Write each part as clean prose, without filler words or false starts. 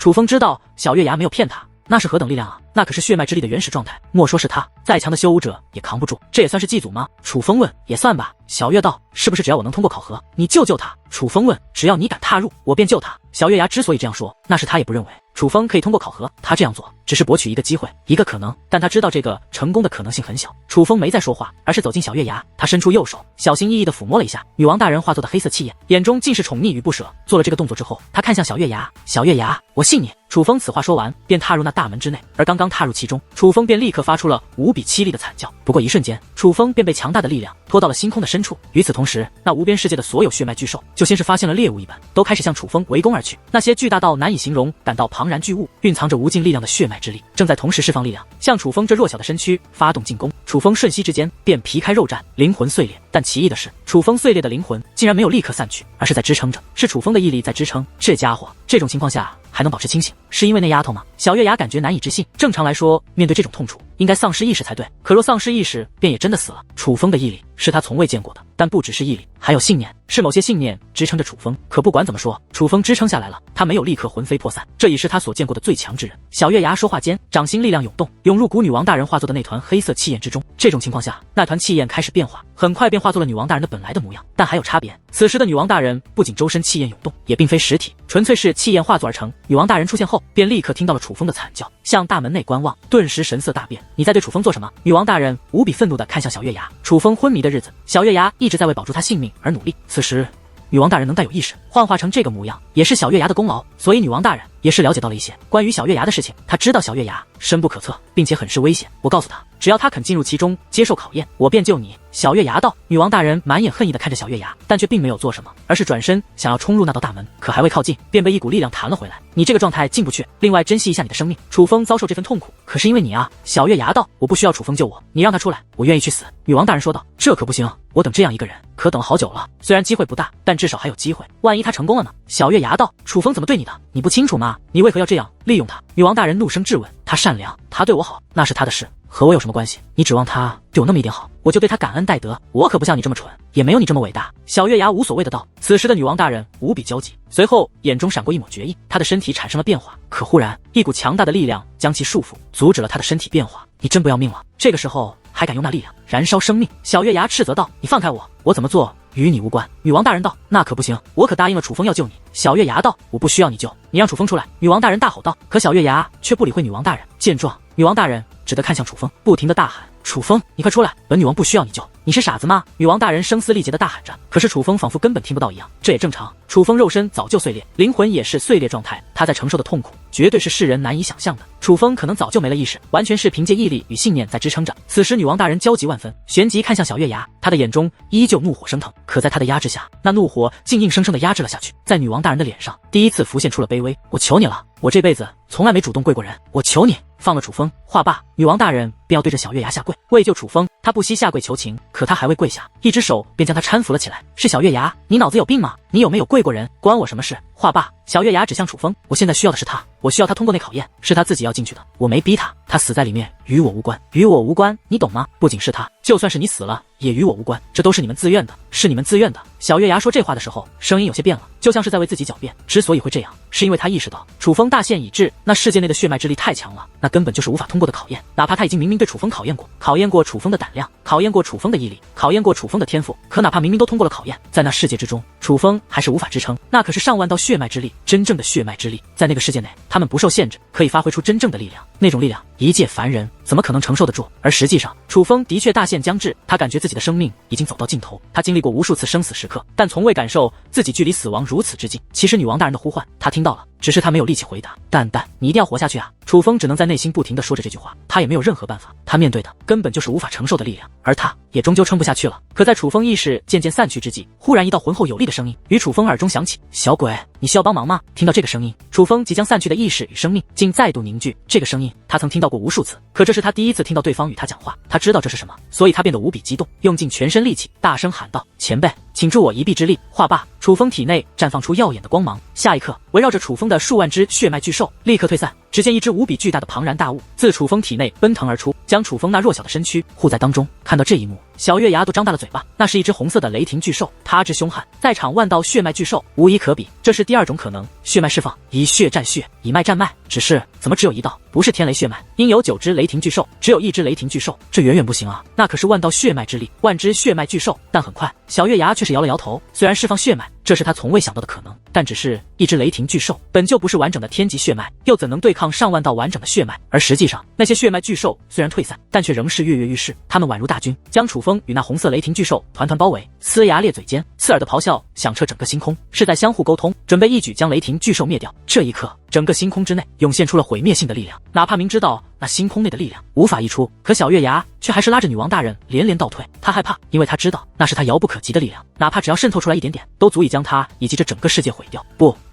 楚风知道小月牙没有骗他。那是何等力量啊！那可是血脉之力的原始状态，莫说是他，再强的修武者也扛不住。这也算是祭祖吗？楚风问。也算吧。小月道，是不是只要我能通过考核，你就救他？楚风问。只要你敢踏入，我便救他。小月牙之所以这样说，那是他也不认为楚风可以通过考核，他这样做只是博取一个机会，一个可能，但他知道这个成功的可能性很小。楚风没再说话，而是走进小月牙，他伸出右手，小心翼翼地抚摸了一下女王大人化作的黑色气焰，眼中尽是宠溺与不舍。做了这个动作之后，他看向小月牙，小月牙，我信你。楚风此话说完，便踏入那大门之内，而刚刚踏入其中，楚风便立刻发出了无比凄厉的惨叫。不过一瞬间，楚风便被强大的力量拖到了星空的深处。与此同时，那无边世界的所有血脉巨兽，就先是发现了猎物一般，都开始向楚风围攻而去。那些巨大到难以形容、感到庞然巨物，蕴藏着无尽力量的血脉之力，正在同时释放力量，向楚风这弱小的身躯发动进攻。楚风瞬息之间便皮开肉绽，灵魂碎裂。但奇异的是，楚风碎裂的灵魂竟然没有立刻散去，而是在支撑着，是楚风的毅力在支撑。这家伙这种情况下还能保持清醒，是因为那丫头吗？小月牙感觉难以置信。正常来说，面对这种痛楚，应该丧失意识才对。可若丧失意识，便也真的死了。楚风的毅力是他从未见过的，但不只是毅力，还有信念，是某些信念支撑着楚风。可不管怎么说，楚风支撑下来了，他没有立刻魂飞魄散，这已是他所见过的最强之人。小月牙说话间，掌心力量涌动，涌入古女王大人化作的那团黑色气焰之中。这种情况下，那团气焰开始变化，很快便化作了女王大人的本来的模样。但还有差别，此时的女王大人不仅周身气焰涌动，也并非实体，纯粹是气焰化作而成。女王大人出现后，便立刻听到了楚风的惨叫，向大门内观望，顿时神色大变。你在对楚风做什么？女王大人无比愤怒地看向小月牙。楚风昏迷的日子，小月牙一直在为保住他性命而努力。此时女王大人能带有意识，幻化成这个模样，也是小月牙的功劳。所以女王大人也是了解到了一些关于小月牙的事情。她知道小月牙深不可测，并且很是危险。我告诉她，只要她肯进入其中接受考验，我便救你。小月牙道。女王大人满眼恨意地看着小月牙，但却并没有做什么，而是转身想要冲入那道大门，可还未靠近，便被一股力量弹了回来。你这个状态进不去，另外珍惜一下你的生命。楚风遭受这份痛苦，可是因为你啊。小月牙道。我不需要楚风救我，你让他出来，我愿意去死。女王大人说道。这可不行，我等这样一个人可等了好久了，虽然机会不大，但至少还有机会，万一他成功了呢？小月牙道。楚风怎么对你的，你不清楚吗？你为何要这样利用他？女王大人怒声质问。他善良，他对我好，那是他的事，和我有什么关系？你指望他对我那么一点好，我就对他感恩戴德？我可不像你这么蠢，也没有你这么伟大。小月牙无所谓的道。此时的女王大人无比焦急，随后眼中闪过一抹决意，她的身体产生了变化。可忽然一股强大的力量将其束缚，阻止了她的身体变化。你真不要命了？这个时候还敢用那力量燃烧生命？小月牙斥责道。你放开我，我怎么做与你无关。女王大人道。那可不行，我可答应了楚风要救你。小月牙道。我不需要你救，你让楚风出来。女王大人大吼道。可小月牙却不理会女王大人。见状，女王大人只得看向楚风，不停地大喊。楚风，你快出来，本女王不需要你救。你是傻子吗？女王大人声嘶力竭地大喊着，可是楚风仿佛根本听不到一样。这也正常，楚风肉身早就碎裂，灵魂也是碎裂状态，他在承受的痛苦绝对是世人难以想象的。楚风可能早就没了意识，完全是凭借毅力与信念在支撑着。此时女王大人焦急万分，旋即看向小月牙，她的眼中依旧怒火升腾，可在她的压制下，那怒火竟硬生生地压制了下去。在女王大人的脸上第一次浮现出了卑微。我求你了，我这辈子从来没主动跪过人，我求你放了楚风。话罢，女王大人便要对着小月牙下跪，为救楚风，她不惜下跪求情。可她还未跪下，一只手便将她搀扶了起来。是小月牙，你脑子有病吗？你有没有跪过人？关我什么事？话罢，小月牙指向楚风。我现在需要的是他，我需要他通过那考验，是他自己要进去的，我没逼他，他死在里面与我无关，与我无关，你懂吗？不仅是他，就算是你死了也与我无关，这都是你们自愿的，是你们自愿的。小月牙说这话的时候，声音有些变了，就像是在为自己狡辩。之所以会这样，是因为他意识到楚风大限已至，那世界内的血脉之力太强了，那根本就是无法通过的考验。哪怕他已经明明对楚风考验过，考验过楚风的胆量，考验过楚风的毅力，考验过楚风的天赋，可哪怕明明都通过了考验，在那世界之中，楚风还是无法支撑。那可是上万道血脉之力，真正的血脉之力，在那个世界内，他们不受限制，可以发挥出真正的力量。那种力量，一介凡人怎么可能承受得住？而实际上，楚风的确大限将至，他感觉自己的生命已经走到尽头。他经历过无数次生死时刻，但从未感受自己距离死亡如此之近。其实女王大人的呼唤，他听到了，只是他没有力气回答。蛋蛋，你一定要活下去啊！楚风只能在内心不停地说着这句话，他也没有任何办法。他面对的根本就是无法承受的力量，而他也终究撑不下去了。可在楚风意识渐渐散去之际，忽然一道浑厚有力的声音于楚风耳中响起：小鬼，你需要帮忙吗？听到这个声音，楚风即将散去的意识与生命竟再度凝聚。这个声音他曾听到过无数次，可这是他第一次听到对方与他讲话。他知道这是什么，所以他变得无比激动，用尽全身力气大声喊道：前辈，请助我一臂之力。话罢，楚风体内绽放出耀眼的光芒，下一刻，围绕着楚风的数万只血脉巨兽立刻退散。只见一只无比巨大的庞然大物自楚风体内奔腾而出，将楚风那弱小的身躯护在当中。看到这一幕，小月牙都张大了嘴巴。那是一只红色的雷霆巨兽，它之凶悍，在场万道血脉巨兽无一可比。这是第二种可能，血脉释放，以血战血，以脉战脉。只是怎么只有一道？不是天雷血脉，应有9只雷霆巨兽，只有1只雷霆巨兽，这远远不行啊！那可是万道血脉之力，万只血脉巨兽。但很快，小月牙却是摇了摇头，虽然释放血脉，这是他从未想到的可能，但只是一只雷霆巨兽，本就不是完整的天级血脉，又怎能对抗上万道完整的血脉？而实际上，那些血脉巨兽虽然退散，但却仍是跃跃欲试。他们宛如大军，将楚风与那红色雷霆巨兽团团包围，呲牙咧嘴间，刺耳的咆哮响彻整个星空，是在相互沟通，准备一举将雷霆巨兽灭掉。这一刻，整个星空之内涌现出了毁灭性的力量，哪怕明知道那星空内的力量无法溢出，可小月牙却还是拉着女王大人连连倒退。他害怕，因为他知道那是他遥不可及的力量，哪怕只要渗透出来一点点，都足以将他以及这整个世界毁掉。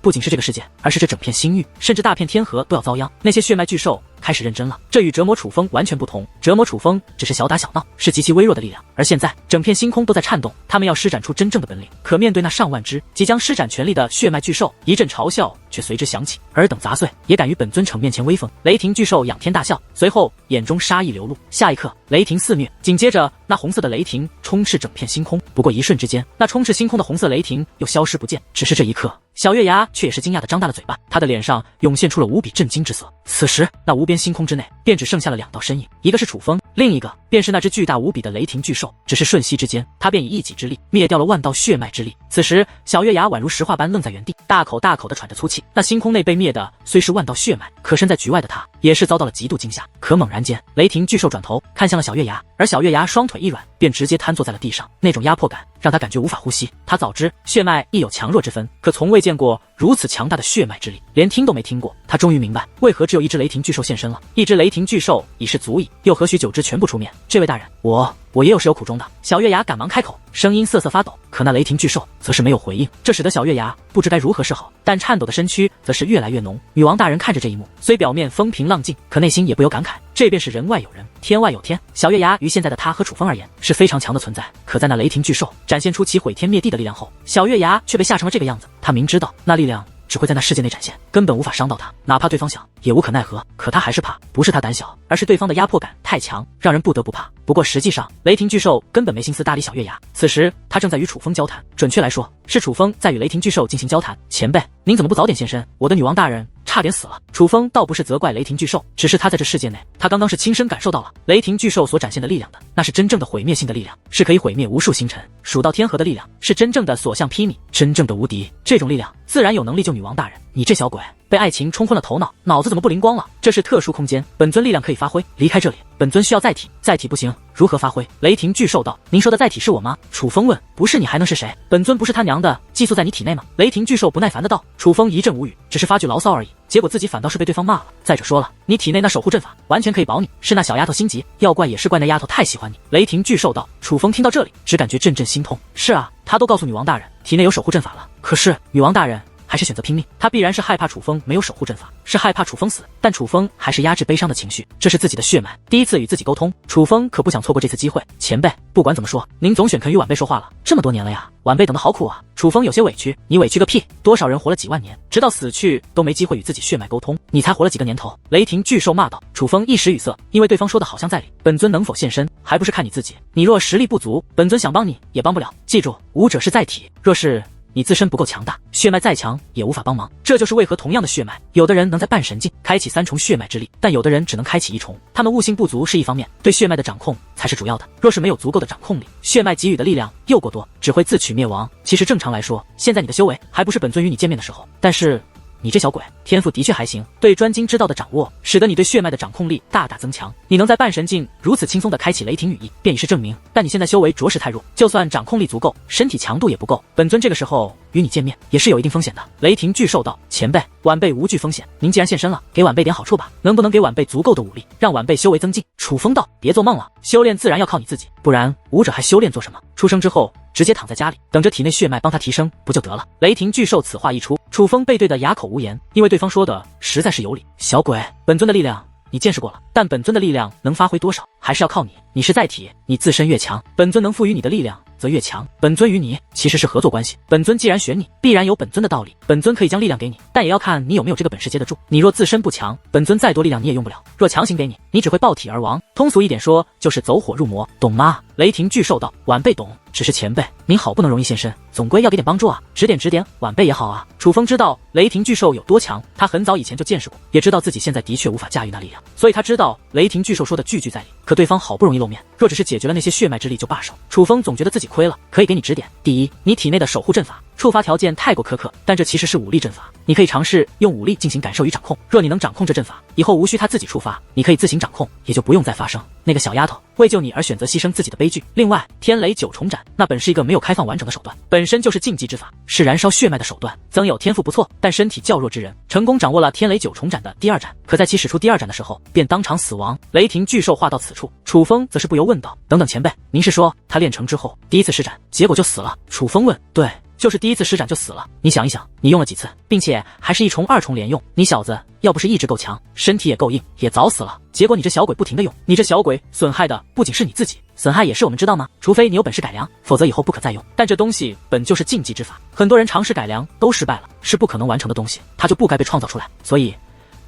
不仅是这个世界，而是这整片星域，甚至大片天河都要遭殃。那些血脉巨兽开始认真了，这与折磨楚风完全不同。折磨楚风只是小打小闹，是极其微弱的力量，而现在整片星空都在颤动，他们要施展出真正的本领。可面对那上万只即将施展全力的血脉巨兽，一阵嘲笑却随之响起。尔等杂碎，也敢于本尊逞面前威风？雷霆巨兽仰天大笑，随后眼中杀意流露。下一刻，雷霆肆虐，紧接着那红色的雷霆充斥整片星空。不过一瞬之间，那充斥星空的红色雷霆又消失不见。只是这一刻，小月牙却也是惊讶地张大了嘴巴，他的脸上涌现出了无比震惊之色。此时，那无边星空之内便只剩下了2道身影，一个是楚风，另一个便是那只巨大无比的雷霆巨兽。只是瞬息之间，他便以一己之力灭掉了万道血脉之力。此时，小月牙宛如石化般愣在原地，大口大口地喘着粗气。那星空内被灭的虽是万道血脉，可身在局外的他也是遭到了极度惊吓。可猛然间，雷霆巨兽转头看向了小月牙，而小月牙双腿一软，便直接瘫坐在了地上。那种压迫感让他感觉无法呼吸。他早知血脉亦有强弱之分，可从未见过如此强大的血脉之力，连听都没听过。他终于明白，为何只有一只雷霆巨兽现身了。一只雷霆巨兽已是足矣，又何须9只全部出面？这位大人，我也有是有苦衷的。小月牙赶忙开口，声音瑟瑟发抖。可那雷霆巨兽则是没有回应，这使得小月牙不知该如何是好，但颤抖的身躯则是越来越浓。女王大人看着这一幕，虽表面风平浪静，可内心也不由感慨，这便是人外有人，天外有天。小月牙于现在的他和楚风而言是非常强的存在，可在那雷霆巨兽展现出其毁天灭地的力量后，小月牙却被吓成了这个样子。他明知道那力量只会在那世界内展现，根本无法伤到他，哪怕对方想也无可奈何。可他还是怕，不是他胆小，而是对方的压迫感太强，让人不得不怕。不过实际上，雷霆巨兽根本没心思搭理小月牙，此时他正在与楚风交谈，准确来说是楚风在与雷霆巨兽进行交谈。前辈，您怎么不早点现身？我的女王大人差点死了。楚风倒不是责怪雷霆巨兽，只是他在这世界内，他刚刚是亲身感受到了雷霆巨兽所展现的力量的，那是真正的毁灭性的力量，是可以毁灭无数星辰、数到天河的力量，是真正的所向披靡，真正的无敌。这种力量自然有能力救女王大人。你这小鬼，被爱情冲昏了头脑，脑子怎么不灵光了？这是特殊空间，本尊力量可以发挥，离开这里，本尊需要载体，载体不行，如何发挥？雷霆巨兽道：您说的载体是我吗？楚风问：不是你还能是谁？本尊不是他娘的寄宿在你体内吗？雷霆巨兽不耐烦的道。楚风一阵无语，只是发句牢骚而已，结果自己反倒是被对方骂了。再者说了，你体内那守护阵法完全可以保你，是那小丫头心急，要怪也是怪那丫头太喜欢你。雷霆巨兽道。楚风听到这里，只感觉阵阵心痛。是啊，他都告诉女王大人体内有守护阵法了，可是女王大人还是选择拼命，他必然是害怕楚风没有守护阵法，是害怕楚风死，但楚风还是压制悲伤的情绪，这是自己的血脉，第一次与自己沟通，楚风可不想错过这次机会。前辈，不管怎么说，您总选肯与晚辈说话了，这么多年了呀，晚辈等得好苦啊。楚风有些委屈，你委屈个屁，多少人活了几万年，直到死去都没机会与自己血脉沟通，你才活了几个年头？雷霆巨兽骂道。楚风一时语塞，因为对方说的好像在理，本尊能否现身，还不是看你自己，你若实力不足，本尊想帮你也帮不了。记住，武者是载体，若是你自身不够强大，血脉再强也无法帮忙。这就是为何同样的血脉，有的人能在半神境开启3重血脉之力，但有的人只能开启1重。他们悟性不足是一方面，对血脉的掌控才是主要的。若是没有足够的掌控力，血脉给予的力量又过多，只会自取灭亡。其实正常来说，现在你的修为还不是本尊与你见面的时候，但是你这小鬼天赋的确还行，对专精之道的掌握，使得你对血脉的掌控力大大增强。你能在半神境如此轻松地开启雷霆羽翼，便已是证明。但你现在修为着实太弱，就算掌控力足够，身体强度也不够。本尊这个时候与你见面也是有一定风险的。雷霆巨兽道：前辈，晚辈无惧风险，您既然现身了，给晚辈点好处吧，能不能给晚辈足够的武力，让晚辈修为增进？楚风道：别做梦了，修炼自然要靠你自己，不然武者还修炼做什么？出生之后直接躺在家里，等着体内血脉帮他提升不就得了？雷霆巨兽此话一出，楚风被对得哑口无言，因为对方说的实在是有理。小鬼，本尊的力量你见识过了，但本尊的力量能发挥多少，还是要靠你。你是载体，你自身越强，本尊能赋予你的力量则越强。本尊与你其实是合作关系，本尊既然选你，必然有本尊的道理。本尊可以将力量给你，但也要看你有没有这个本事接得住。你若自身不强，本尊再多力量你也用不了。若强行给你，你只会爆体而亡。通俗一点说，就是走火入魔，懂吗？雷霆巨兽道：晚辈懂，只是前辈您好不能容易现身，总归要给点帮助啊，指点指点晚辈也好啊。楚风知道雷霆巨兽有多强，他很早以前就见识过，也知道自己现在的确无法驾驭那力量，所以他知道雷霆巨兽说的句句在理。可对方好不容易露面，若只是解决了那些血脉之力就罢手，楚风总觉得自己亏了。可以给你指点：第一，你体内的守护阵法触发条件太过苛刻，但这其实是武力阵法，你可以尝试用武力进行感受与掌控。若你能掌控这阵法，以后无需他自己触发，你可以自行掌控，也就不用再发生那个小丫头为救你而选择牺牲自己的悲剧。另外，天雷九重斩那本是一个没有开放完整的手段，本身就是禁忌之法，是燃烧血脉的手段。曾有天赋不错但身体较弱之人，成功掌握了天雷九重斩的第二斩，可在其使出第二斩的时候，便当场死亡。雷霆巨兽话到此处，楚风则是不由问道：等等前辈，您是说他练成之后第一次施展，结果就死了？楚风问：对，就是第一次施展就死了。你想一想，你用了几次，并且还是一重二重连用，你小子要不是意志够强，身体也够硬，也早死了。结果你这小鬼不停的用，你这小鬼损害的不仅是你自己，损害也是我们，知道吗？除非你有本事改良，否则以后不可再用。但这东西本就是禁忌之法，很多人尝试改良都失败了，是不可能完成的东西，它就不该被创造出来。所以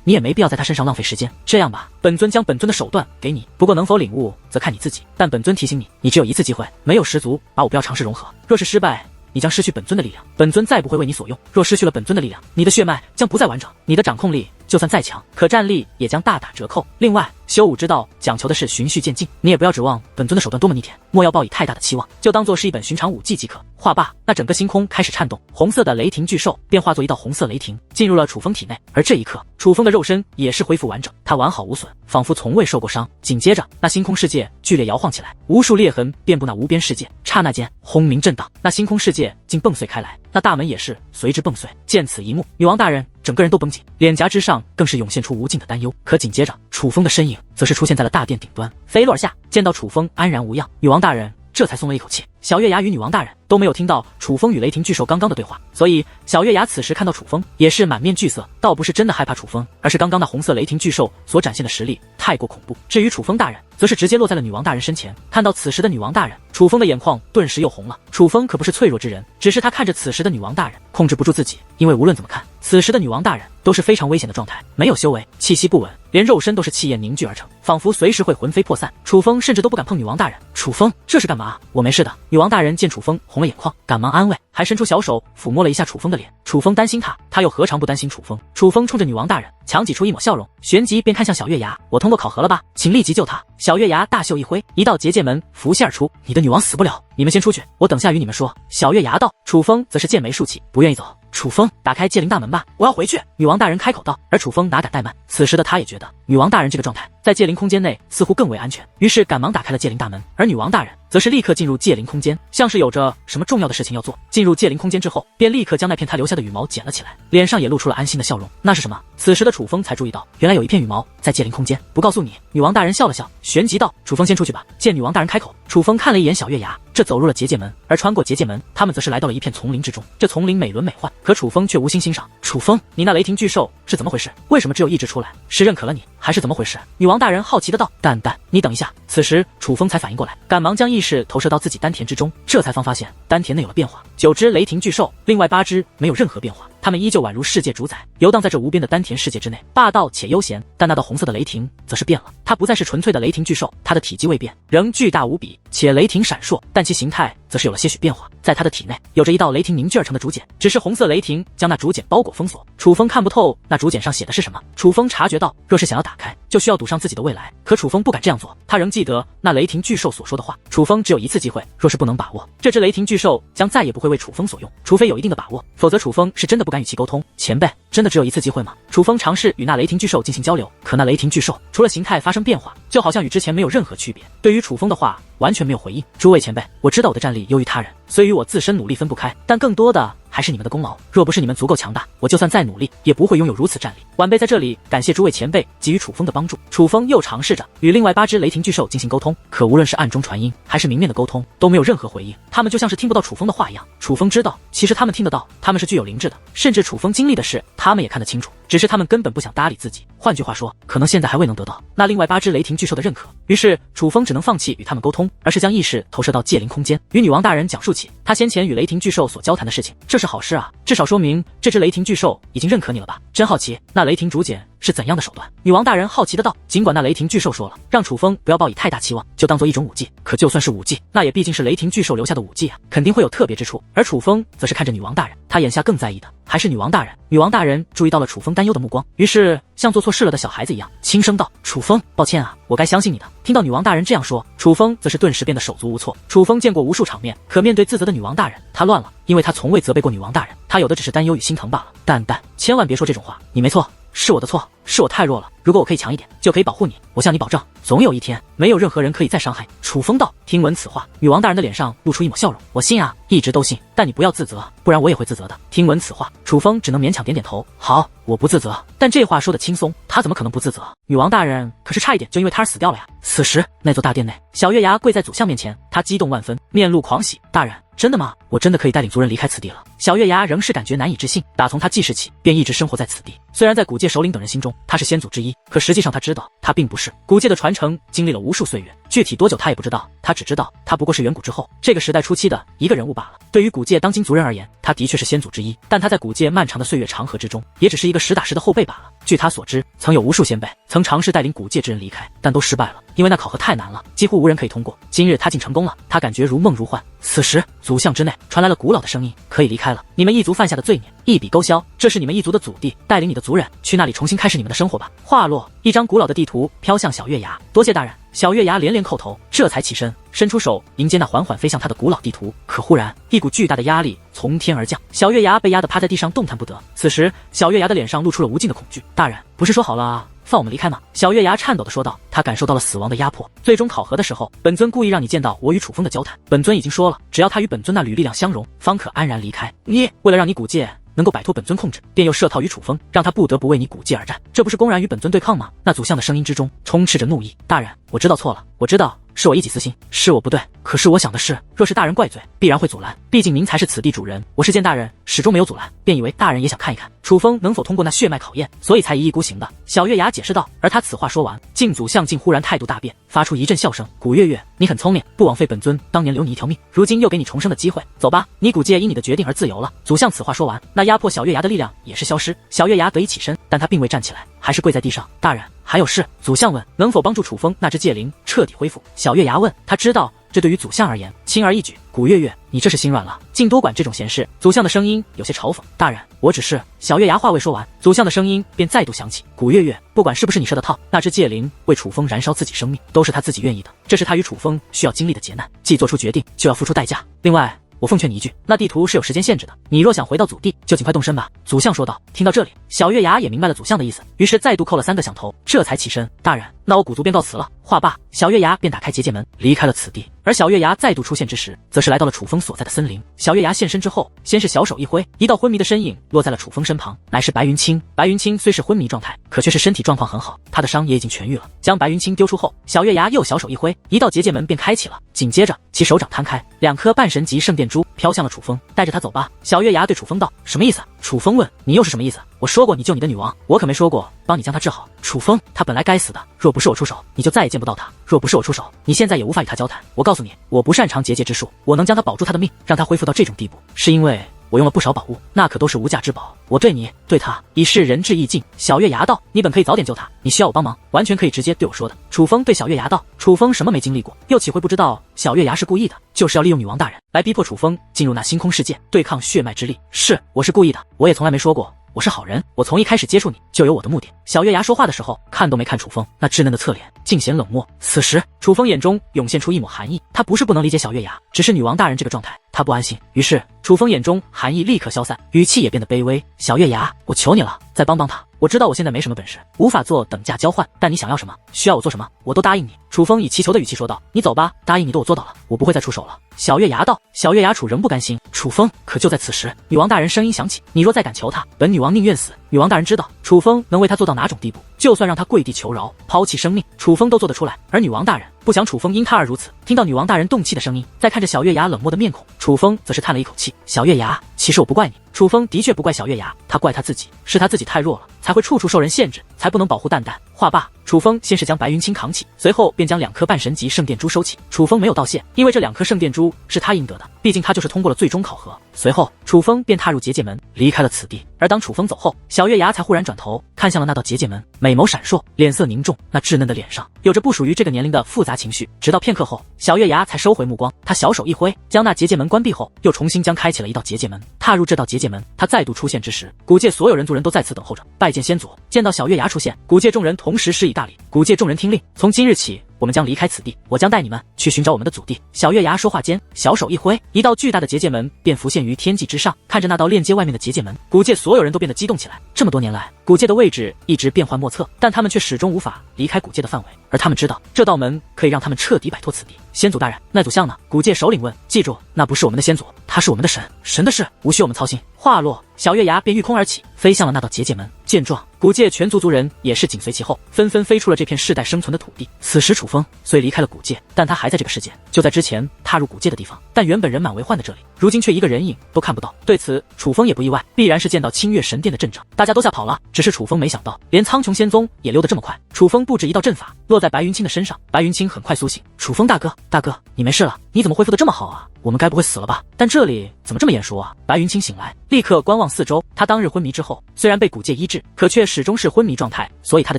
你也没必要在他身上浪费时间。这样吧，本尊将本尊的手段给你，不过能否领悟则看你自己。但本尊提醒你，你只有一次机会，没有十足把5标尝试融合，若是失败，你将失去本尊的力量，本尊再不会为你所用。若失去了本尊的力量，你的血脉将不再完整，你的掌控力就算再强，可战力也将大打折扣。另外，修武之道讲求的是循序渐进，你也不要指望本尊的手段多么逆天，莫要抱以太大的期望，就当做是一本寻常武技即可。话罢，那整个星空开始颤动，红色的雷霆巨兽便化作一道红色雷霆，进入了楚风体内。而这一刻，楚风的肉身也是恢复完整，他完好无损，仿佛从未受过伤。紧接着，那星空世界剧烈摇晃起来，无数裂痕遍布那无边世界。刹那间，轰鸣震荡，那星空世界竟迸碎开来，那大门也是随之迸碎。见此一幕，女王大人整个人都绷紧，脸颊之上更是涌现出无尽的担忧。可紧接着，楚风的身影则是出现在了大殿顶端，飞落而下。见到楚风安然无恙，女王大人这才松了一口气。小月牙与女王大人都没有听到楚风与雷霆巨兽刚刚的对话，所以小月牙此时看到楚风也是满面惧色，倒不是真的害怕楚风，而是刚刚那红色雷霆巨兽所展现的实力太过恐怖。至于楚风大人，则是直接落在了女王大人身前。看到此时的女王大人，楚风的眼眶顿时又红了。楚风可不是脆弱之人，只是他看着此时的女王大人，控制不住自己，因为无论怎么看，此时的女王大人都是非常危险的状态，没有修为，气息不稳，连肉身都是气焰凝聚而成，仿佛随时会魂飞魄散。楚风甚至都不敢碰女王大人。楚风，这是干嘛？我没事的。女王大人见楚风红了眼眶，赶忙安慰，还伸出小手抚摸了一下楚风的脸。楚风担心他又何尝不担心楚风？楚风冲着女王大人强挤出一抹笑容，旋即便看向小月牙：我通过考核了吧，请立即救他。小月牙大袖一挥，一道结界门浮现而出，你的女王死不了，你们先出去，我等下与你们说。小月牙道。楚风则是剑眉竖起，不愿意走。楚风，打开界灵大门吧，我要回去。女王大人开口道。而楚风哪敢怠慢，此时的他也觉得女王大人这个状态在界灵空间内似乎更为安全，于是赶忙打开了界灵大门。而女王大人则是立刻进入界灵空间，像是有着什么重要的事情要做。进入界灵空间之后，便立刻将那片他留下的羽毛捡了起来，脸上也露出了安心的笑容。那是什么？此时的楚风才注意到，原来有一片羽毛在界灵空间。不告诉你。女王大人笑了笑，旋即道：楚风先出去吧。见女王大人开口，楚风看了一眼小月牙，这走入了结界门。而穿过结界门，他们则是来到了一片丛林之中。这丛林美轮美奂，可楚风却无心欣赏。楚风，你那雷霆巨兽是怎么回事？为什么只有一只出来？是认可了你，还是怎么回事？女王大人好奇的道。蛋，你等一下。此时楚风才反应过来，赶忙将意识投射到自己丹田之中，这才方发现丹田内有了变化。9只雷霆巨兽，另外8只没有任何变化，它们依旧宛如世界主宰，游荡在这无边的丹田世界之内，霸道且悠闲。但那道红色的雷霆则是变了，它不再是纯粹的雷霆巨兽，它的体积未变，仍巨大无比，且雷霆闪烁，但其形态则是有了些许变化。在它的体内有着一道雷霆凝聚而成的竹简，只是红色雷霆将那竹简包裹封锁。楚风看不透那竹简上写的是什么。楚风察觉到，若是想要打开，就需要赌上自己的未来。可楚风不敢这样做，他仍记得那雷霆巨兽所说的话。楚风只有一次机会，若是不能把握，这只雷霆巨兽将再也不会为楚风所用，除非有一定的把握，否则楚风是真的不敢与其沟通。前辈，真的只有一次机会吗？楚风尝试与那雷霆巨兽进行交流，可那雷霆巨兽除了形态发生变化，就好像与之前没有任何区别，对于楚风的话完全没有回应。诸位前辈，我知道我的战力优于他人，虽与我自身努力分不开，但更多的还是你们的功劳。若不是你们足够强大，我就算再努力，也不会拥有如此战力。晚辈在这里感谢诸位前辈给予楚风的帮助。楚风又尝试着与另外8只雷霆巨兽进行沟通，可无论是暗中传音，还是明面的沟通，都没有任何回应。他们就像是听不到楚风的话一样。楚风知道，其实他们听得到，他们是具有灵智的，甚至楚风经历的事，他们也看得清楚，只是他们根本不想搭理自己。换句话说，可能现在还未能得到那另外8只雷霆巨兽的认可。于是楚风只能放弃与他们沟通，而是将意识投射到界灵空间，与女王大人讲述起他先前与雷霆巨兽所交谈的事情。这是好事啊，至少说明这只雷霆巨兽已经认可你了吧？真好奇，那雷霆竹简是怎样的手段？女王大人好奇的道。尽管那雷霆巨兽说了，让楚风不要抱以太大期望，就当做一种武技，可就算是武技，那也毕竟是雷霆巨兽留下的武技啊，肯定会有特别之处。而楚风则是看着女王大人，他眼下更在意的还是女王大人。女王大人注意到了楚风担忧的目光，于是像做错事了的小孩子一样轻声道：“楚风，抱歉啊，我该相信你的。”听到女王大人这样说，楚风则是顿时变得手足无措。楚风见过无数场面，可面对自责的女王大人，他乱了，因为他从未责备过女王大人，他有的只是担忧与心疼罢了。但千万别说这种话，你没错，是我的错，是我太弱了，如果我可以强一点，就可以保护你。我向你保证，总有一天，没有任何人可以再伤害你。楚风道。听闻此话，女王大人的脸上露出一抹笑容。我信啊，一直都信，但你不要自责，不然我也会自责的。听闻此话，楚风只能勉强点点头。好，我不自责。但这话说得轻松，他怎么可能不自责？女王大人可是差一点就因为他而死掉了呀。此时，那座大殿内，小月牙跪在祖相面前，他激动万分，面露狂喜。大人，真的吗？我真的可以带领族人离开此地了。小月牙仍是感觉难以置信，打从他记事起，便一直生活在此地。虽然在古界首领等人心中，他是先祖之一，可实际上他知道，他并不是。古界的传承经历了无数岁月，具体多久他也不知道，他只知道他不过是远古之后这个时代初期的一个人物罢了。对于古界当今族人而言，他的确是先祖之一，但他在古界漫长的岁月长河之中，也只是一个实打实的后辈罢了。据他所知，曾有无数先辈曾尝试带领古界之人离开，但都失败了，因为那考核太难了，几乎无人可以通过。今日他竟成功了，他感觉如梦如幻。此时，祖相之内传来了古老的声音：“可以离开了，你们一族犯下的罪孽一笔勾销，这是你们一族的祖地，带领你的族人去那里重新开始你们的生活吧。”话落，一张古老的地图飘向小月牙。多谢大人。小月牙连连叩头，这才起身，伸出手迎接那缓缓飞向他的古老地图。可忽然，一股巨大的压力从天而降，小月牙被压得趴在地上动弹不得。此时，小月牙的脸上露出了无尽的恐惧。大人，不是说好了放我们离开吗？小月牙颤抖地说道。他感受到了死亡的压迫。最终考核的时候，本尊故意让你见到我与楚风的交谈，本尊已经说了，只要他与本尊那缕力量相融，方可安然离开。你为了让你古界能够摆脱本尊控制，便又设套于楚风，让他不得不为你古界而战，这不是公然与本尊对抗吗？那祖相的声音之中充斥着怒意。大人，我知道错了，我知道是我一己私心，是我不对。可是我想的是，若是大人怪罪，必然会阻拦，毕竟您才是此地主人。我是见大人始终没有阻拦，便以为大人也想看一看楚风能否通过那血脉考验，所以才一意孤行的。小月牙解释道。而他此话说完，敬祖相竟忽然态度大变，发出一阵笑声。古月月，你很聪明，不枉费本尊当年留你一条命，如今又给你重生的机会。走吧，你古界因你的决定而自由了。祖相此话说完，那压迫小月牙的力量也是消失。小月牙得以起身，但他并未站起来，还是跪在地上。大人，还有事。祖相问，能否帮助楚风那只界灵彻底恢复？小月牙问，他知道这对于祖相而言轻而易举。古月月，你这是心软了，竟多管这种闲事。祖相的声音有些嘲讽。大人，我只是……小月牙话未说完，祖相的声音便再度响起。古月月，不管是不是你设的套，那只界灵为楚风燃烧自己生命，都是他自己愿意的，这是他与楚风需要经历的劫难，既做出决定，就要付出代价。另外，我奉劝你一句，那地图是有时间限制的，你若想回到祖地，就尽快动身吧。祖相说道。听到这里，小月牙也明白了祖相的意思，于是再度叩了3个响头，这才起身。大人，那我古族便告辞了。话罢，小月牙便打开结界门，离开了此地。而小月牙再度出现之时，则是来到了楚风所在的森林。小月牙现身之后，先是小手一挥，一道昏迷的身影落在了楚风身旁，乃是白云清。白云清虽是昏迷状态，可却是身体状况很好，他的伤也已经痊愈了。将白云清丢出后，小月牙又小手一挥，一道结界门便开启了。紧接着，其手掌摊开，2颗半神级圣殿珠飘向了楚风。带着他走吧。小月牙对楚风道。什么意思？楚风问。你又是什么意思？我说过你救你的女王，我可没说过帮你将她治好。楚风，他本来该死的，若不是我出手，你就再也见不到他。若不是我出手，你现在也无法与他交谈。我告诉你，我不擅长结界之术，我能将他保住他的命，让他恢复到这种地步，是因为我用了不少宝物，那可都是无价之宝。我对你，对他，已是仁至义尽。小月牙道。你本可以早点救他，你需要我帮忙，完全可以直接对我说的。楚风对小月牙道。楚风什么没经历过，又岂会不知道小月牙是故意的，就是要利用女王大人来逼迫楚风进入那星空世界，对抗血脉之力。是，我是故意的，我也从来没说过我是好人，我从一开始接触你就有我的目的。小月牙说话的时候，看都没看楚风那稚嫩的侧脸，尽显冷漠。此时，楚风眼中涌现出一抹寒意，他不是不能理解小月牙，只是女王大人这个状态，他不安心。于是，楚风眼中寒意立刻消散，语气也变得卑微。小月牙，我求你了，再帮帮他。我知道我现在没什么本事，无法做等价交换，但你想要什么，需要我做什么，我都答应你。楚风以祈求的语气说道：“你走吧，答应你的我做到了，我不会再出手了。”小月牙道。小月牙楚仍不甘心。楚风，可就在此时，女王大人声音响起：“你若再敢求他，本女王宁愿死。”女王大人知道楚风能为她做到哪种地步，就算让她跪地求饶，抛弃生命，楚风都做得出来。而女王大人不想楚风因她而如此。听到女王大人动气的声音，再看着小月牙冷漠的面孔，楚风则是叹了一口气：“小月牙，其实我不怪你。”楚风的确不怪小月牙，他怪他自己，是他自己太弱了，才会处处受人限制，才不能保护蛋蛋。话罢，楚风先是将白云清扛起，随后便将2颗半神级圣殿珠收起。楚风没有道谢，因为这2颗圣殿珠是他赢得的，毕竟他就是通过了最终考核。随后，楚风便踏入结界门，离开了此地。而当楚风走后，小月牙才忽然转头看向了那道结界门，美眸闪烁，脸色凝重，那稚嫩的脸上有着不属于这个年龄的复杂情绪。直到片刻后，小月牙才收回目光，他小手一挥，将那结界门关闭后，又重新将开启了一道结界门。踏入这道结界门，他再度出现之时，古界所有人族人都在此等候着，拜见先祖。见到小月牙出现，古界众人同时施以大礼。古界众人听令，从今日起，我们将离开此地，我将带你们去寻找我们的祖地。小月牙说话间，小手一挥，一道巨大的结界门便浮现于天际之上。看着那道链接外面的结界门，古界所有人都变得激动起来。这么多年来，古界的位置一直变幻莫测，但他们却始终无法离开古界的范围，而他们知道这道门可以让他们彻底摆脱此地。先祖大人，那祖像呢？古界首领问。记住，那不是我们的先祖，他是我们的神，神的事无需我们操心。话落，小月牙便御空而起，飞向了那道结界门。见状，古界全族族人也是紧随其后，纷纷飞出了这片世代生存的土地。此时楚风虽离开了古界，但他还在这个世界，就在之前踏入古界的地方，但原本人满为患的这里，如今却一个人影都看不到。对此，楚风也不意外，必然是见到清月神殿的阵仗，大家都吓跑了。只是楚风没想到，连苍穹仙宗也溜得这么快。楚风布置一道阵法，落在白云清的身上，白云清很快苏醒。楚风大哥，大哥，你没事了？你怎么恢复得这么好啊？我们该不会死了吧？但这里怎么这么眼熟啊？白云清醒来，立刻观望四周。他当日昏迷之后，虽然被古界医治，可却始终是昏迷状态，所以他的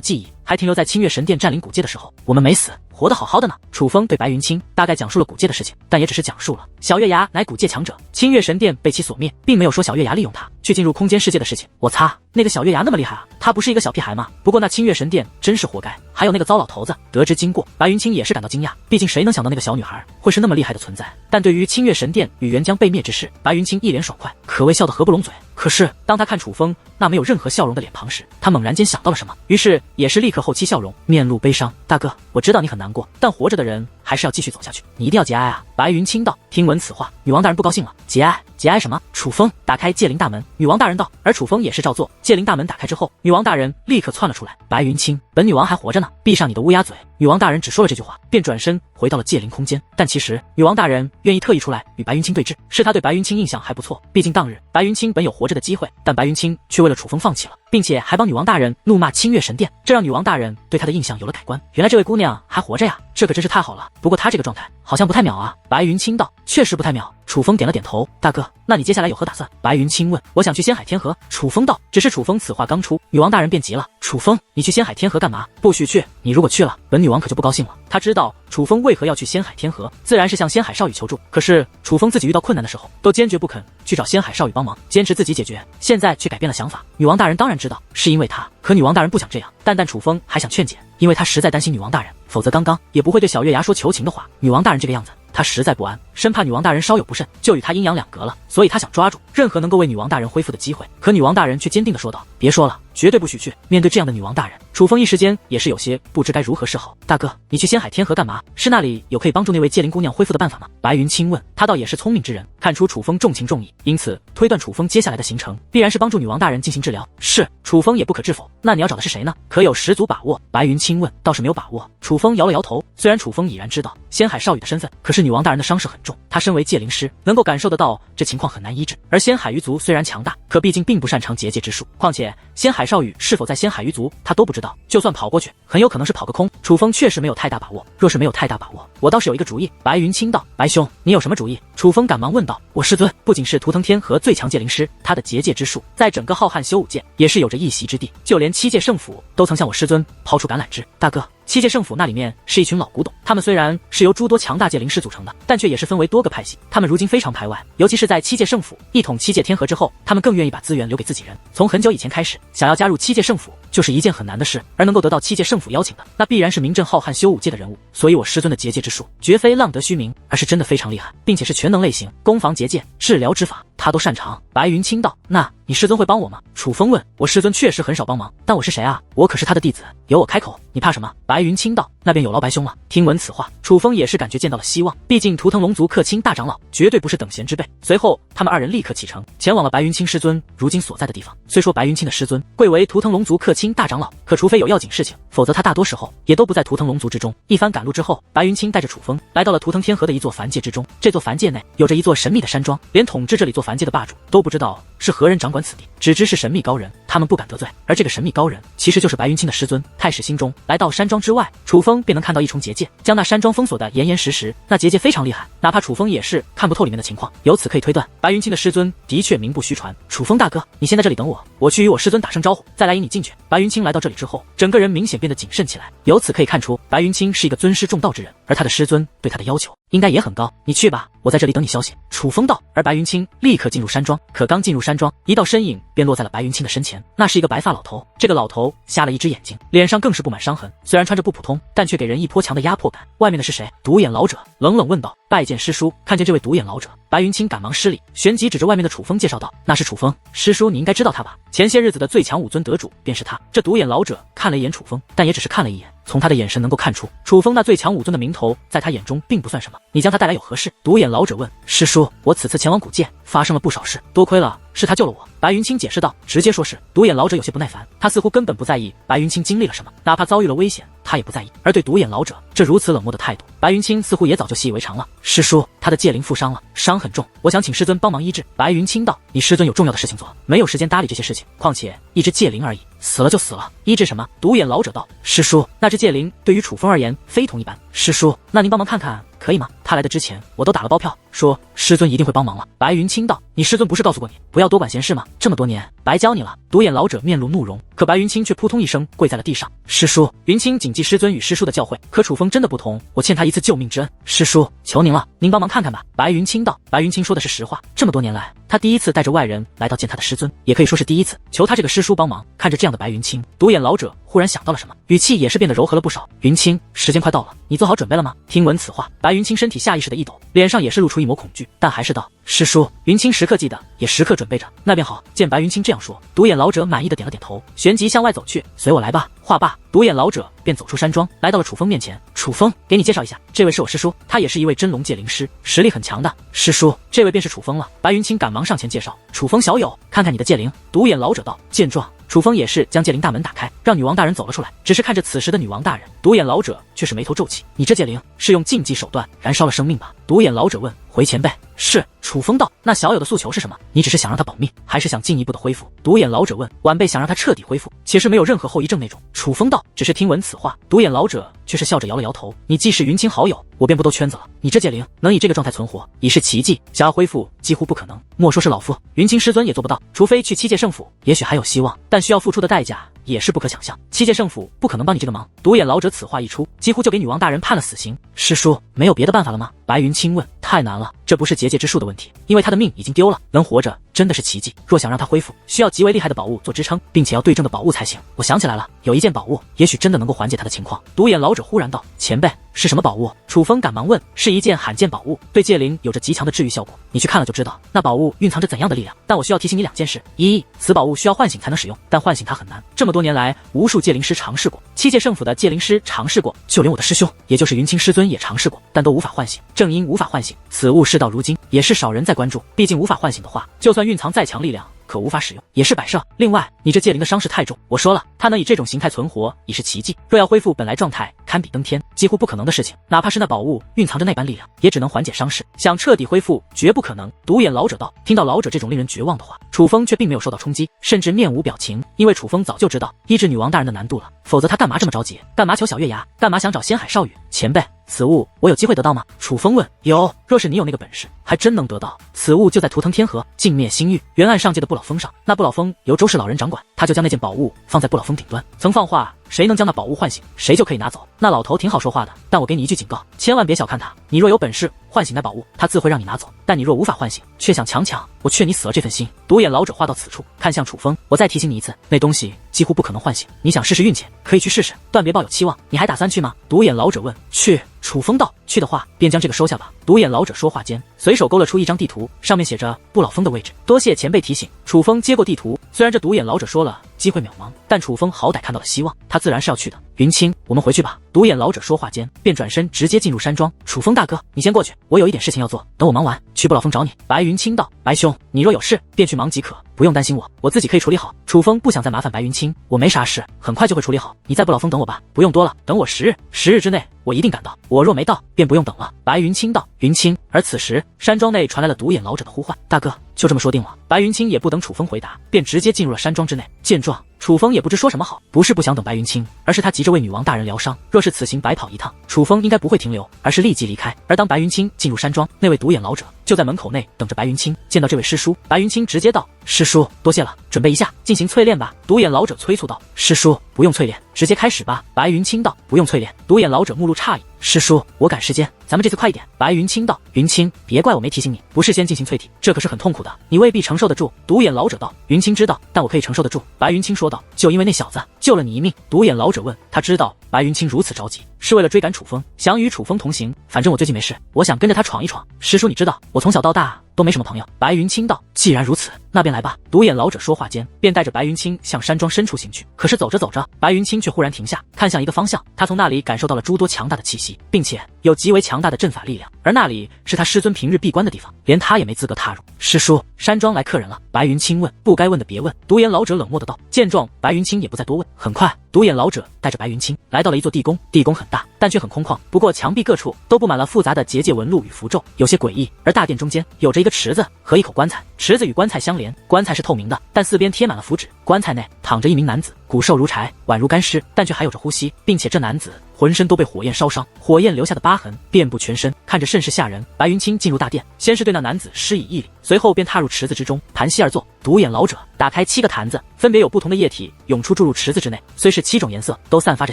记忆还停留在清月神殿占领古界的时候。我们没死，活得好好的呢。楚风对白云清大概讲述了古界的事情，但也只是讲述了。小月牙乃古界强者，清月神殿被其所灭，并没有说小月牙利用他去进入空间世界的事情。我擦，那个小月牙那么厉害啊，他不是一个小屁孩吗？不过那清月神殿真是活该。还有那个糟老头子。得知经过，白云清也是感到惊讶，毕竟谁能想到那个小女孩会是那么厉害的存在。但对于清月神殿与元将被灭之事，白云清一脸爽快，可谓笑得合不拢嘴。可是当他看楚风那没有任何笑容的脸庞时，他猛然间想到了什么，于是也是立刻后期笑容，面露悲伤。大哥，我知道你很难过，但活着的人还是要继续走下去，你一定要节哀啊。白云清道。听闻此话，女王大人不高兴了。节哀？节哀什么？楚风打开界灵大门。女王大人道。而楚风也是照做，界灵大门打开之后，女王大人立刻窜了出来。白云清，本女王还活着呢，闭上你的乌鸦嘴。女王大人只说了这句话，便转身回到了界灵空间。但其实女王大人愿意特意出来与白云清对峙，是她对白云清印象还不错，毕竟当日白云清本有活着的机会，但白云清却为了楚风放弃了，并且还帮女王大人怒骂清月神殿，这让女王大人对她的印象有了改观。原来这位姑娘还活着呀，这可真是太好了。不过她这个状态好像不太妙啊。白云清道。确实不太妙。楚风点了点头。大哥，那你接下来有何打算？白云清问。我想去仙海天河。楚风道。只是楚风此话刚出，女王大人便急了。楚风，你去仙海天河干嘛？不许去！你如果去了，本女王可就不高兴了。她知道楚风为何要去仙海天河，自然是向仙海少羽求助。可是楚风自己遇到困难的时候，都坚决不肯去找仙海少羽帮忙，坚持自己解决。现在却改变了想法。女王大人当然知道是因为他，可女王大人不想这样。但楚风还想劝解，因为他实在担心女王大人，否则刚刚也不会对小月牙说求情的话。女王大人这个样子，他实在不安，生怕女王大人稍有不慎就与他阴阳两隔了，所以他想抓住任何能够为女王大人恢复的机会。可女王大人却坚定地说道：别说了，绝对不许去。面对这样的女王大人，楚风一时间也是有些不知该如何是好。大哥，你去仙海天河干嘛？是那里有可以帮助那位界灵姑娘恢复的办法吗？白云清问。他倒也是聪明之人，看出楚风重情重义，因此推断楚风接下来的行程必然是帮助女王大人进行治疗。是，楚风也不可置否。那你要找的是谁呢？可有十足把握？白云清问。倒是没有把握。楚风摇了摇头。虽然楚风已然知道仙海少羽的身份，可是女王大人的伤势很重，他身为界灵师，能够感受得到这情况很难医治。而仙海鱼族虽然强大，可毕竟并不擅长结界之术，况且仙海少羽是否在仙海鱼族他都不知道，就算跑过去很有可能是跑个空。楚风确实没有太大把握。若是没有太大把握，我倒是有一个主意。白云清道。白兄，你有什么主意？楚风赶忙问道。我师尊不仅是图腾天河最强界灵师，他的结界之术在整个浩瀚修武界也是有着一席之地，就连七界圣府都曾向我师尊抛出橄榄枝。大哥，七界圣府那里面是一群老古董，他们虽然是由诸多强大界灵师组成的，但却也是分为多个派系，他们如今非常排外，尤其是在七界圣府一统七界天河之后，他们更愿意把资源留给自己人。从很久以前开始，想要加入七界圣府就是一件很难的事，而能够得到七界圣府邀请的，那必然是名震浩瀚修武界的人物。所以我师尊的结界之术绝非浪得虚名，而是真的非常厉害，并且是全能类型，攻防结界、治疗之法他都擅长。白云清道。那你师尊会帮我吗？楚风问。我师尊确实很少帮忙，但我是谁啊？我可是他的弟子，由我开口，你怕什么？白云清道。那边有劳白兄了。听闻此话，楚风也是感觉见到了希望，毕竟图腾龙族克钦大长老绝对不是等闲之辈。随后他们二人立刻启程，前往了白云清师尊如今所在的地方。虽说白云清的师尊贵为图腾龙族克钦大长老，可除非有要紧事情，否则他大多时候也都不在图腾龙族之中。一番赶路之后，白云清带着楚风来到了图腾天河的一座凡界之中。这座凡界内有着一座神秘的山庄，连统治这里座凡界的霸主都不知道是何人掌管此地，只知是神秘高人，他们不敢得罪。而这个神秘高人其实就是白云清的师尊。太史心中来到山庄之外，楚风便能看到一重结界，将那山庄封锁得严严实实。那结界非常厉害，哪怕楚风也是看不透里面的情况。由此可以推断，白云清的师尊的确名不虚传。楚风大哥，你先在这里等我，我去与我师尊打声招呼，再来引你进去。白云清来到这里之后，整个人明显变得谨慎起来。由此可以看出，白云清是一个尊师重道之人，而他的师尊对他的要求应该也很高。你去吧，我在这里等你消息。楚风道。而白云清立刻进入山庄，可刚进入山庄，一道身影便落在了白云清的身前。那是一个白发老头，这个老头瞎了一只眼睛，脸上更是布满伤痕，虽然穿着不普通，但却给人一颇强的压迫感。外面的是谁？独眼老者冷冷问道。拜见师叔。看见这位独眼老者，白云清赶忙施礼，旋即指着外面的楚风介绍道：那是楚风，师叔你应该知道他吧？前些日子的最强武尊得主便是他。这独眼老者看了一眼楚风，但也只是看了一眼，从他的眼神能够看出，楚风那最强武尊的名头在他眼中并不算什么。你将他带来有何事？独眼老者问。师叔，我此次前往古界发生了不少事，多亏了是他救了我。白云清解释道。直接说是。独眼老者有些不耐烦，他似乎根本不在意白云清经历了什么，哪怕遭遇了危险他也不在意。而对独眼老者这如此冷漠的态度，白云清似乎也早就习以为常了。师叔，他的戒灵负伤了，伤很重，我想请师尊帮忙医治。白云清道。你师尊有重要的事情做，没有时间搭理这些事情，况且一只戒灵而已，死了就死了，医治什么？独眼老者道。师叔，那只戒灵对于楚风而言非同一般。师叔，那您帮忙看看可以吗？他来的之前我都打了包票，说师尊一定会帮忙了。白云清道。你师尊不是告诉过你不要多管闲事吗？这么多年白教你了。独眼老者面露怒容，可白云清却扑通一声跪在了地上。师叔，云清谨记师尊与师叔的教诲，可楚风真的不同，我欠他一次救命之恩，师叔求您了，您帮忙看看吧。白云清道。白云清说的是实话，这么多年来他第一次带着外人来到见他的师尊，也可以说是第一次求他这个师叔帮忙。看着这样的白云清，独眼老者忽然想到了什么，语气也是变得柔和了不少。云清，时间快到了，你做好准备了吗？听闻此话，白云清身体下意识的一抖，脸上也是露出一抹恐惧，但还是道：师叔。云清时刻记得，也时刻准备着。那便好。见白云清这样说，独眼老者满意的点了点头，旋即向外走去。随我来吧。话罢，独眼老者便走出山庄，来到了楚风面前。楚风，给你介绍一下，这位是我师叔，他也是一位真龙界灵师，实力很强的。师叔，这位便是楚风了。白云清赶忙上前介绍。楚风小友，看看你的戒灵。独眼老者道。见状，楚风也是将戒灵大门打开，让女王大人走了出来。只是看着此时的女王大人，独眼老者却是眉头皱起。你这戒灵是用禁忌手段燃烧了生命吧？独眼老者问。回前辈。是。楚风道。那小友的诉求是什么？你只是想让他保命，还是想进一步的恢复？独眼老者问。晚辈想让他彻底恢复，且是没有任何后遗症那种。楚风道。只是听闻此话，独眼老者却是笑着摇了摇头。你既是云清好友，我便不兜圈子了。你这戒灵能以这个状态存活，已是奇迹，想要恢复几乎不可能。莫说是老夫，云清师尊也做不到，除非去七界圣府，也许还有希望，但需要付出的代价也是不可想象。七界圣府不可能帮你这个忙。独眼老者此话一出，几乎就给女王大人判了死刑。师叔，没有别的办法了吗？白云清问。太难了，这不是结界之术的问题，因为他的命已经丢了，能活着真的是奇迹。若想让他恢复，需要极为厉害的宝物做支撑，并且要对症的宝物才行。我想起来了，有一件宝物，也许真的能够缓解他的情况。独眼老者忽然道。前辈，是什么宝物？楚风赶忙问。是一件罕见宝物，对戒灵有着极强的治愈效果，你去看了就知道那宝物蕴藏着怎样的力量。但我需要提醒你2件事：一，此宝物需要唤醒才能使用，但唤醒它很难，这么多年来无数戒灵师尝试过，七界圣府的戒灵师尝试过，就连我的师兄也就是云清师尊也尝试过，但都无法唤醒。正因无法唤醒，此物事到如今也是少人在关注，毕竟无法唤醒的话，就算蕴藏再强力量，可无法使用，也是摆设。另外，你这戒灵的伤势太重，我说了，它能以这种形态存活已是奇迹，若要恢复本来状态，堪比登天，几乎不可能的事情。哪怕是那宝物蕴藏着那般力量，也只能缓解伤势，想彻底恢复绝不可能。独眼老者道。听到老者这种令人绝望的话，楚风却并没有受到冲击，甚至面无表情，因为楚风早就知道医治女王大人的难度了，否则他干嘛这么着急？干嘛求小月牙？干嘛想找仙海少羽？前辈，此物我有机会得到吗？楚风问。有，若是你有那个本事，还真能得到。此物就在图腾天河镜灭星域原岸上界的不老峰上，那不老峰由周氏老人掌管，他就将那件宝物放在不老峰顶端，曾放话谁能将那宝物唤醒，谁就可以拿走。那老头挺好说话的，但我给你一句警告，千万别小看他。你若有本事唤醒那宝物，他自会让你拿走；但你若无法唤醒，却想强抢，我劝你死了这份心。独眼老者话到此处，看向楚风，我再提醒你一次，那东西几乎不可能唤醒。你想试试运气，可以去试试，断别抱有期望。你还打算去吗？独眼老者问。去。楚风道：去的话，便将这个收下吧。独眼老者说话间，随手勾勒出一张地图，上面写着不老峰的位置。多谢前辈提醒。楚风接过地图，虽然这独眼老者说了机会渺茫，但楚风好歹看到了希望，他自然是要去的。云清，我们回去吧。独眼老者说话间，便转身直接进入山庄。楚风大哥，你先过去，我有一点事情要做，等我忙完，去不老峰找你。白云清道：白兄，你若有事，便去忙即可，不用担心我自己可以处理好。楚风不想再麻烦白云清，我没啥事，很快就会处理好，你在不老峰等我吧。不用多了，等我10日之内，我一定赶到。我若没到，便不用等了。白云清道：云清。而此时，山庄内传来了独眼老者的呼唤：大哥，就这么说定了。白云清也不等楚风回答，便直接进入了山庄之内。见状，楚风也不知说什么好，不是不想等白云清，而是他急着为女王大人疗伤。若是此行白跑一趟，楚风应该不会停留，而是立即离开。而当白云清进入山庄，那位独眼老者就在门口内等着白云清。见到这位师叔，白云清直接道：师叔，多谢了，准备一下，进行淬炼吧。独眼老者催促道：师叔，不用淬炼，直接开始吧。白云清道：不用淬炼。独眼老者目露诧异：师叔，我赶时间，咱们这次快一点。白云清道：云清，别怪我没提醒你，不事先进行淬体，这可是很痛苦的，你未必承受得住。独眼老者道：云清知道，但我可以承受得住。白云清说道：就因为那小子救了你一命。独眼老者问：他知道白云清如此着急，是为了追赶楚风，想与楚风同行。反正我最近没事，我想跟着他闯一闯。师叔你知道，我从小到大都没什么朋友。白云清道：既然如此，那便来吧。独眼老者说话间，便带着白云清向山庄深处行去。可是走着走着，白云清却忽然停下，看向一个方向。他从那里感受到了诸多强大的气息，并且有极为强大的阵法力量，而那里是他师尊平日闭关的地方，连他也没资格踏入。师叔，山庄来客人了。白云清问。不该问的别问。独眼老者冷漠的道。见状，白云清也不再多问。很快，独眼老者带着白云清来到了一座地宫。地宫很大，但却很空旷，不过墙壁各处都布满了复杂的结界纹路与符咒，有些诡异。而大殿中间有着一个池子和一口棺材，池子与棺材相连，棺材是透明的，但四边贴满了符纸。棺材内躺着一名男子，骨瘦如柴，宛如干尸，但却还有着呼吸，并且这男子浑身都被火焰烧伤，火焰留下的疤痕遍布全身，看着甚是吓人。白云清进入大殿，先是对那男子施以一礼，随后便踏入池子之中，盘膝而坐。独眼老者打开7个坛子，分别有不同的液体涌出注入池子之内，虽是7种颜色，都散发着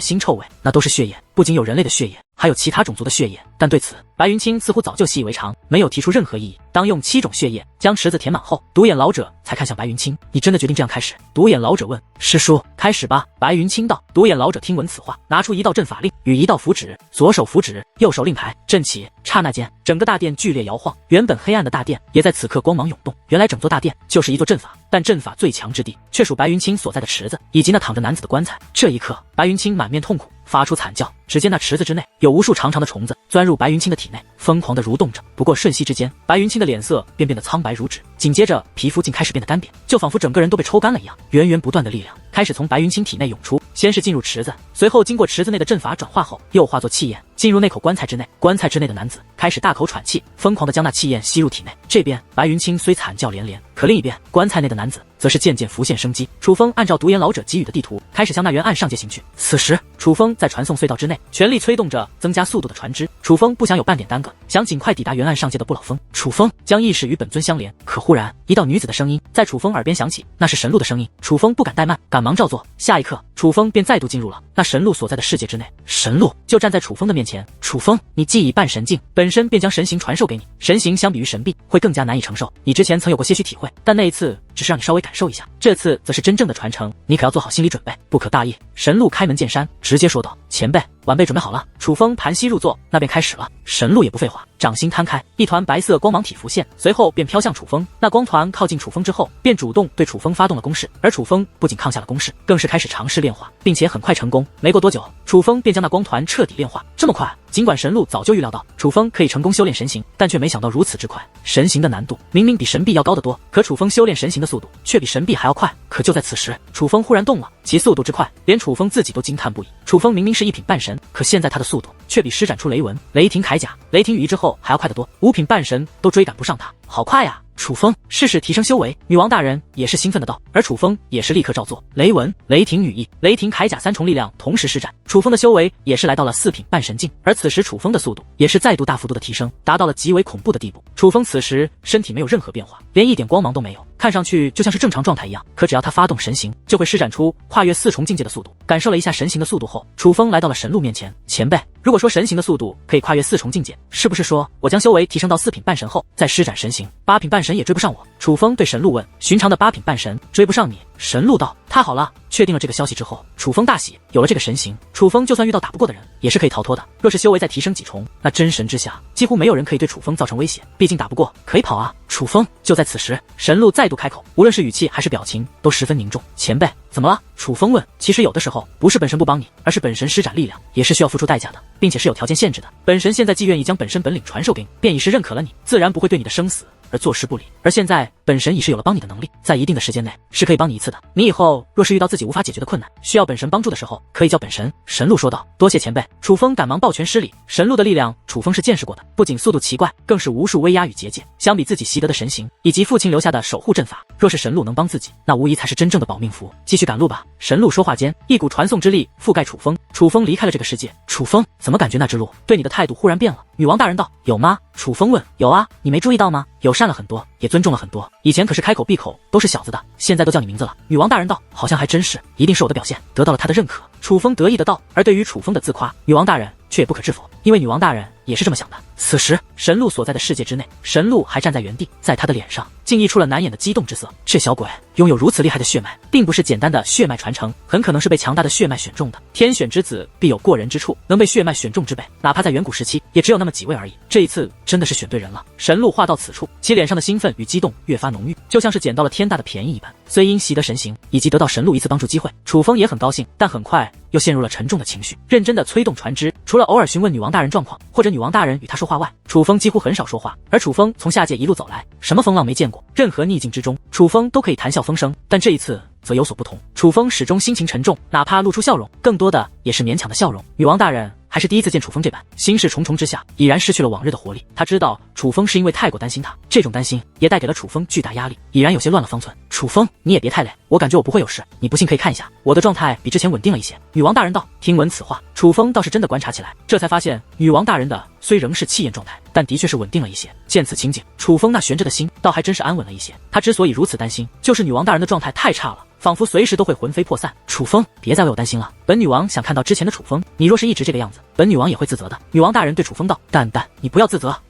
腥臭味，那都是血液，不仅有人类的血液，还有其他种族的血液。但对此，白云清似乎早就习以为常，没有提出任何异议。当用7种血液将池子填满后，独眼老者才看向白云清：你真的决定这样开始？独眼老者问。师叔，开始吧。白云清道。独眼老者听闻此话，拿出一道阵法令与一道符纸，左手符纸，右手令牌，阵起。刹那间，整个大殿剧烈摇晃，原本黑暗的大殿也在此刻光芒涌动。原来整座大殿就是一座阵法，但阵法最强之地却属白云清所在的池子以及那躺着男子的棺材。这一刻，白云清满面痛苦，发出惨叫。只见那池子之内有无数长长的虫子钻入白云清的体内，疯狂地蠕动着。不过瞬息之间，白云清的脸色便变得苍白如纸，紧接着皮肤竟开始变得干瘪，就仿佛整个人都被抽干了一样。源源不断的力量开始从白云清体内涌出，先是进入池子，随后经过池子内的阵法转化后，又化作气焰进入那口棺材之内。棺材之内的男子开始大口喘气，疯狂地将那气焰吸入体内。这边白云清虽惨叫连连，可另一边棺材内的男子则是渐渐浮现生机。楚风按照独眼老者给予的地图，开始向那原岸上界行去。此时，楚风在传送隧道之内全力催动着增加速度的船只。楚风不想有半点耽搁，想尽快抵达原岸上界的不老峰。楚风将意识与本尊相连，可忽然一道女子的声音在楚风耳边响起，那是神鹿的声音。楚风不敢怠慢，赶忙照做。下一刻，楚风便再度进入了那神鹿所在的世界之内。神鹿就站在楚风的面前。楚风，你既已半神境，本身便将神形传授给你。神形相比于神臂会更加难以承受，你之前曾有过些许体会，但那一次只是让你稍微感受一下，这次则是真正的传承，你可要做好心理准备，不可大意。神鹿开门见山，直接说道：前辈，晚辈准备好了。楚风盘膝入座，那便开始了。神鹿也不废话，掌心摊开，一团白色光芒体浮现，随后便飘向楚风。那光团靠近楚风之后，便主动对楚风发动了攻势，而楚风不仅抗下了攻势，更是开始尝试炼化，并且很快成功。没过多久，楚风便将那光团彻底炼化。这么快？尽管神鹿早就预料到楚风可以成功修炼神形，但却没想到如此之快。神形的难度明明比神臂要高得多，可楚风修炼神形的速度却比神臂还要快。可就在此时，楚风忽然动了，其速度之快，连楚风自己都惊叹不已。楚风明明是一品半神，可现在他的速度却比施展出雷纹、雷霆铠甲、雷霆羽翼之后还要快得多，5品半神都追赶不上他，好快呀！楚风，试试提升修为。女王大人也是兴奋的道，而楚风也是立刻照做。雷纹、雷霆羽翼、雷霆铠甲3重力量同时施展，楚风的修为也是来到了4品半神境。而此时楚风的速度也是再度大幅度的提升，达到了极为恐怖的地步。楚风此时身体没有任何变化，连一点光芒都没有，看上去就像是正常状态一样。可只要他发动神形，就会施展出跨越4重境界的速度。感受了一下神形的速度后，楚风来到了神鹿面前。前辈，如果说神行的速度可以跨越4重境界，是不是说我将修为提升到4品半神后再施展神行，8品半神也追不上我？楚风对神鹿问：寻常的8品半神追不上你？神鹿道：太好了。确定了这个消息之后，楚风大喜，有了这个神行，楚风就算遇到打不过的人，也是可以逃脱的。若是修为再提升几重，那真神之下，几乎没有人可以对楚风造成威胁。毕竟打不过，可以跑啊。楚风就在此时，神鹿再度开口，无论是语气还是表情，都十分凝重。前辈，怎么了？楚风问。其实有的时候，不是本神不帮你，而是本神施展力量，也是需要付出代价的，并且是有条件限制的。本神现在既愿意将本身本领传授给你，便已是认可了你，自然不会对你的生死而坐视不理。而现在本神已是有了帮你的能力，在一定的时间内是可以帮你一次的。你以后若是遇到自己无法解决的困难，需要本神帮助的时候，可以叫本神。神鹿说道。多谢前辈。楚风赶忙抱拳施礼。神鹿的力量楚风是见识过的，不仅速度奇怪，更是无数威压与结界。相比自己习得的神行以及父亲留下的守护阵法，若是神鹿能帮自己，那无疑才是真正的保命符。继续赶路吧。神鹿说话间，一股传送之力覆盖楚风，楚风离开了这个世界。楚风怎么感觉那只鹿对你的态度忽然变了？女王大人道。有吗？楚风问。有啊，你没注意到吗？友善了很多，也尊重了很多。以前可是开口闭口都是小子的，现在都叫你名字了。女王大人道。好像还真是，一定是我的表现得到了他的认可。楚风得意的道。而对于楚风的自夸，女王大人却也不可置否，因为女王大人也是这么想的。此时神鹿所在的世界之内，神鹿还站在原地，在他的脸上竟溢出了难掩的激动之色。这小鬼拥有如此厉害的血脉，并不是简单的血脉传承，很可能是被强大的血脉选中的。天选之子必有过人之处，能被血脉选中之辈，哪怕在远古时期，也只有那么几位而已。这一次真的是选对人了。神鹿话到此处，其脸上的兴奋与激动越发浓郁，就像是捡到了天大的便宜一般。虽因习得神行以及得到神鹿一次帮助机会，楚风也很高兴，但很快又陷入了沉重的情绪，认真的催动船只。除了偶尔询问女王大人状况，或者女王大人与他说话外，楚风几乎很少说话。而楚风从下界一路走来，什么风浪没见过，任何逆境之中，楚风都可以谈笑风生。但这一次则有所不同，楚风始终心情沉重，哪怕露出笑容，更多的也是勉强的笑容。女王大人还是第一次见楚风这般，心事重重之下，已然失去了往日的活力。他知道楚风是因为太过担心他，这种担心也带给了楚风巨大压力，已然有些乱了方寸。楚风，你也别太累，我感觉我不会有事，你不信可以看一下，我的状态比之前稳定了一些。女王大人道。听闻此话，楚风倒是真的观察起来，这才发现女王大人的虽仍是气焰状态，但的确是稳定了一些。见此情景，楚风那悬着的心倒还真是安稳了一些。他之所以如此担心，就是女王大人的状态太差了，仿佛随时都会魂飞魄散。楚风，别再为我担心了，本女王想看到之前的楚风，你若是一直这个样子，本女王也会自责的。女王大人对楚风道。淡淡，你不要自责，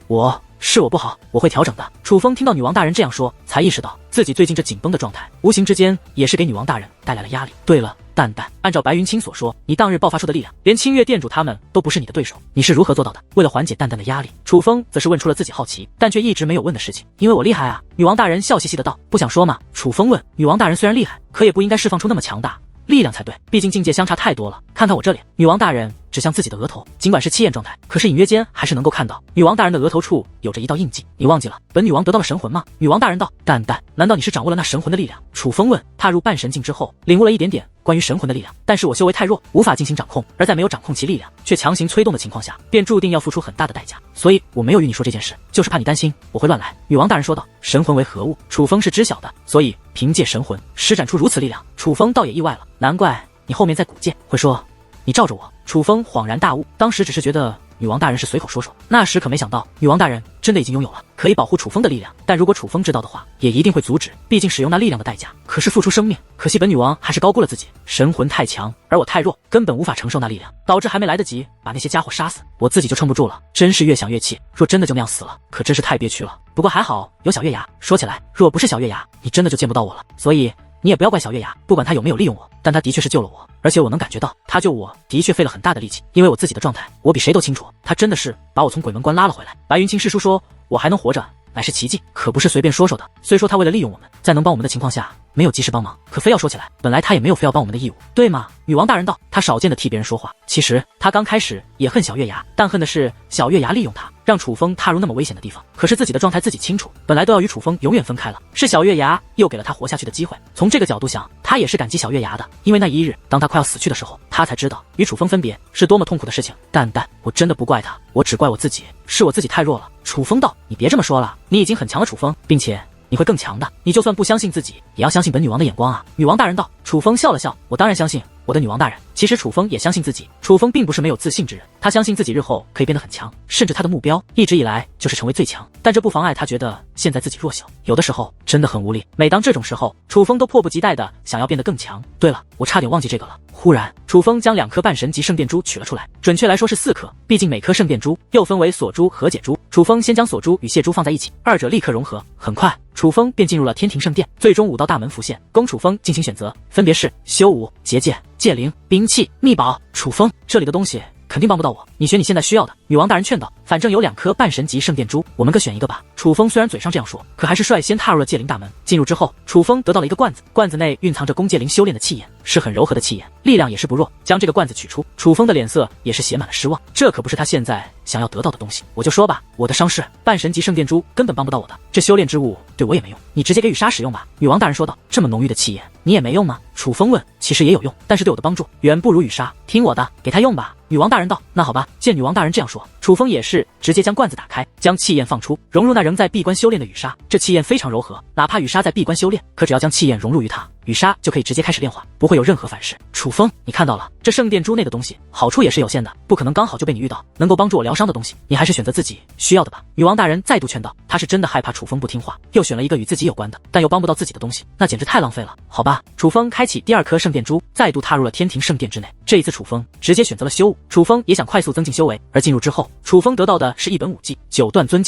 是我不好，我会调整的。楚风听到女王大人这样说，才意识到自己最近这紧绷的状态，无形之间也是给女王大人带来了压力。对了，淡淡，按照白云清所说，你当日爆发出的力量，连清月店主他们都不是你的对手，你是如何做到的？为了缓解淡淡的压力，楚风则是问出了自己好奇，但却一直没有问的事情。因为我厉害啊。女王大人笑嘻嘻的道。不想说吗？楚风问。女王大人虽然厉害，可也不应该释放出那么强大力量才对，毕竟境界相差太多了。看看我这脸。女王大人指向自己的额头，尽管是气焰状态，可是隐约间还是能够看到女王大人的额头处有着一道印记。你忘记了本女王得到了神魂吗？女王大人道。淡淡，难道你是掌握了那神魂的力量？楚风问。踏入半神境之后，领悟了一点点关于神魂的力量，但是我修为太弱，无法进行掌控，而在没有掌控其力量，却强行催动的情况下，便注定要付出很大的代价。所以我没有与你说这件事，就是怕你担心我会乱来。女王大人说道。神魂为何物？楚风是知晓的，所以凭借神魂施展出如此力量，楚风倒也意外了。难怪你后面在古界会说你罩着我。楚风恍然大悟，当时只是觉得女王大人是随口说说，那时可没想到女王大人真的已经拥有了可以保护楚风的力量。但如果楚风知道的话，也一定会阻止，毕竟使用那力量的代价可是付出生命。可惜本女王还是高估了自己，神魂太强，而我太弱，根本无法承受那力量，导致还没来得及把那些家伙杀死，我自己就撑不住了。真是越想越气，若真的就那样死了，可真是太憋屈了。不过还好有小月牙，说起来，若不是小月牙，你真的就见不到我了。所以你也不要怪小月牙，不管他有没有利用我，但他的确是救了我，而且我能感觉到他救我的确费了很大的力气。因为我自己的状态，我比谁都清楚，他真的是把我从鬼门关拉了回来。白云清师叔说我还能活着乃是奇迹，可不是随便说说的。虽说他为了利用我们，在能帮我们的情况下没有及时帮忙，可非要说起来，本来他也没有非要帮我们的义务，对吗？女王大人道。他少见的替别人说话，其实他刚开始也恨小月牙，但恨的是小月牙利用他，让楚风踏入那么危险的地方。可是自己的状态自己清楚，本来都要与楚风永远分开了，是小月牙又给了他活下去的机会。从这个角度想，他也是感激小月牙的，因为那一日当他快要死去的时候，他才知道与楚风分别是多么痛苦的事情。淡淡，我真的不怪他，我只怪我自己，是我自己太弱了。楚风道。你别这么说了，你已经很强了楚风，并且你会更强的。你就算不相信自己，也要相信本女王的眼光啊。女王大人道。楚风笑了笑，我当然相信我的女王大人。其实楚风也相信自己，楚风并不是没有自信之人，他相信自己日后可以变得很强，甚至他的目标一直以来就是成为最强。但这不妨碍他觉得现在自己弱小，有的时候真的很无力。每当这种时候，楚风都迫不及待的想要变得更强。对了，我差点忘记这个了。忽然，楚风将2颗半神级圣殿珠取了出来，准确来说是4颗，毕竟每颗圣殿珠又分为锁珠和解珠。楚风先将锁珠与蟹珠放在一起，二者立刻融合。很快，楚风便进入了天庭圣殿，最终5道大门浮现，供楚风进行选择，分别是修武、结界、戒灵、兵器、秘宝。楚风，这里的东西肯定帮不到我，你选你现在需要的。女王大人劝道，反正有2颗半神级圣殿珠，我们各选一个吧。楚风虽然嘴上这样说，可还是率先踏入了戒灵大门。进入之后，楚风得到了一个罐子，罐子内蕴藏着供戒灵修炼的气焰，是很柔和的气焰，力量也是不弱。将这个罐子取出，楚风的脸色也是写满了失望，这可不是他现在想要得到的东西。我就说吧，我的伤势，半神级圣殿珠根本帮不到我的，这修炼之物对我也没用，你直接给雨莎使用吧。女王大人说道，这么浓郁的气焰，你也没用吗？楚风问，其实也有用，但是对我的帮助远不如雨莎，听我的，给他用吧。女王大人道，那好吧。见女王大人这样说，楚风也是直接将罐子打开，将气焰放出，融入那仍在闭关修炼的雨莎。这气焰非常柔和，哪怕雨莎在闭关修炼，可只要将气焰融入于她，雨莎就可以直接开始炼化，不会有任何反噬。楚风，你看到了，这圣殿珠内的东西好处也是有限的，不可能刚好就被你遇到，能够帮助我疗伤的东西，你还是选择自己需要的吧。女王大人再度劝道，她是真的害怕楚风不听话，又选了一个与自己有关的，但又帮不到自己的东西，那简直太浪费了。好吧，楚风开启第2颗圣殿珠，再度踏入了天庭圣殿之内。这一次楚风直接选择了修武，楚风也想快速增进修为，而进入之后，楚风得到的是一本武技9段尊